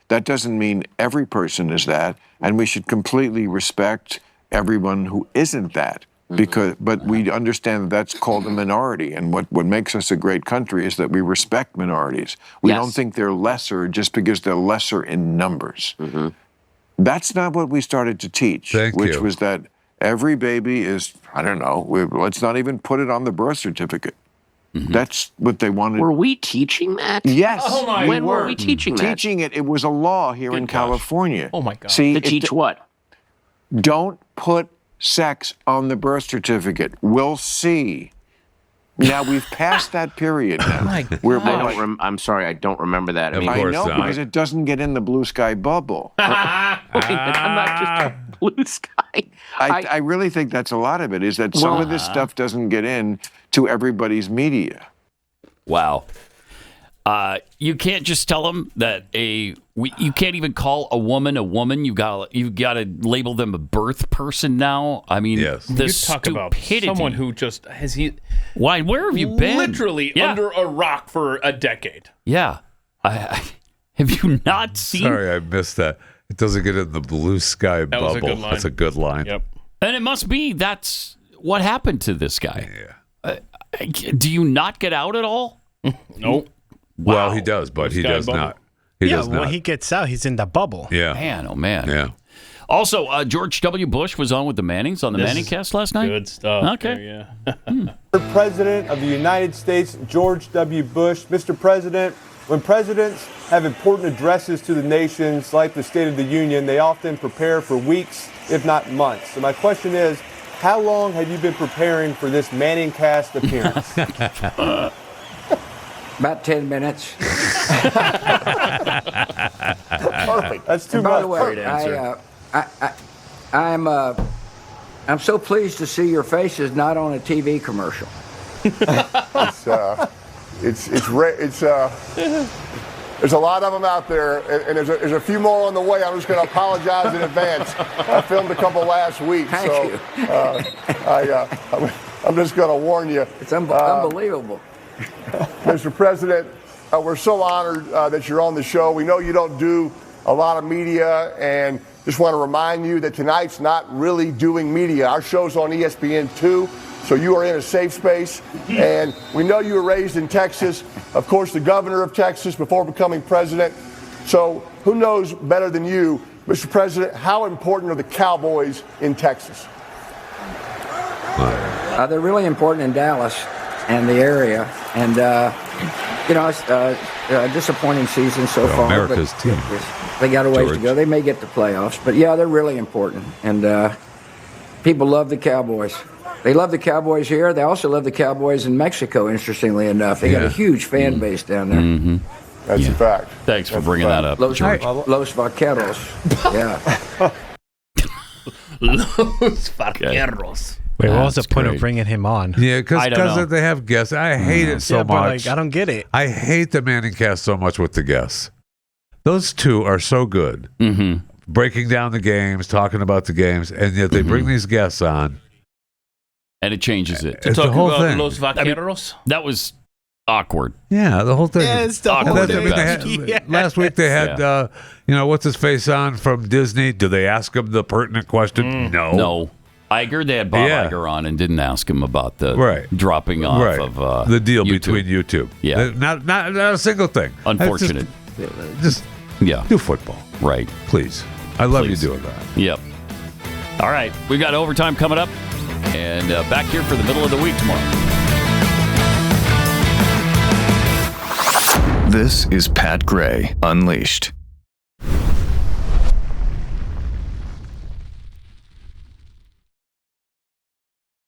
that doesn't mean every person is that, and we should completely respect everyone who isn't that. But we understand that's called a minority, and what makes us a great country is that we respect minorities. We don't think they're lesser just because they're lesser in numbers. That's not what we started to teach, which was that every baby is, I don't know, let's not even put it on the birth certificate. That's what they wanted. Were we teaching that? Yes. Oh my when were we teaching that? Teaching it. It was a law here in California. Oh my God. See, to teach what? Don't put sex on the birth certificate. We'll see. Now we've passed that period now. I'm sorry, I don't remember that. I know because it doesn't get in the blue sky bubble. I'm not just blue sky. I really think that's a lot of it, is that some of this stuff doesn't get in to everybody's media. Wow. You can't just tell them that you can't even call a woman a woman. You got to label them a birth person now. I mean, the you talk about someone who just Why? Where have you been? Literally under a rock for a decade. Yeah. Have you not seen? Sorry, I missed that. It doesn't get in the blue sky bubble. Was a good line. That's a good line. Yep. And it must be that's what happened to this guy. Yeah. Do you not get out at all? Nope. Wow. Well, he does, but he does not. He does not. When he gets out, he's in the bubble. Yeah. Man, oh man. Yeah. Also, George W. Bush was on with the Mannings on the ManningCast last night. Good stuff. Okay. President of the United States, George W. Bush. Mr. President, when presidents have important addresses to the nations, like the State of the Union, they often prepare for weeks, if not months. So my question is, how long have you been preparing for this ManningCast appearance? About 10 minutes. Perfect. That's too much. By the way, I'm so pleased to see your faces not on a TV commercial. There's a lot of them out there, and there's a few more on the way. I'm just going to apologize in advance. I filmed a couple last week, so I'm just going to warn you. It's unbelievable. Mr. President, we're so honored that you're on the show. We know you don't do a lot of media, and just want to remind you that tonight's not really doing media. Our show's on ESPN 2, so you are in a safe space. And we know you were raised in Texas, of course, the governor of Texas before becoming president. So who knows better than you, Mr. President, how important are the Cowboys in Texas? They're really important in Dallas and the area. And, it's a disappointing season so far. America's team. They got a ways to go. They may get to playoffs. But, yeah, they're really important. And people love the Cowboys. They love the Cowboys here. They also love the Cowboys in Mexico, interestingly enough. They got a huge fan base down there. Mm-hmm. That's a fact. Thanks for bringing that up, Los Vaqueros. Yeah. Los Vaqueros. Wait, what was the point of bringing him on? Yeah, because they have guests. I hate it so much. I don't get it. I hate the ManningCast so much with the guests. Those two are so good. Mm-hmm. Breaking down the games, talking about the games, and yet they bring these guests on. And it changes it. It's the whole thing. Los Vaqueros? That was awkward. Yeah, the whole thing. Yeah, it's the whole thing. Last week they had, what's his face on from Disney? Do they ask him the pertinent question? No. Iger, they had Bob Iger on and didn't ask him about the dropping off of the deal YouTube. between YouTube. Yeah. Not a single thing. Unfortunate. Just do football. Right. Please. I love you doing that. Yep. All right. We've got overtime coming up. And back here for the middle of the week tomorrow. This is Pat Gray Unleashed.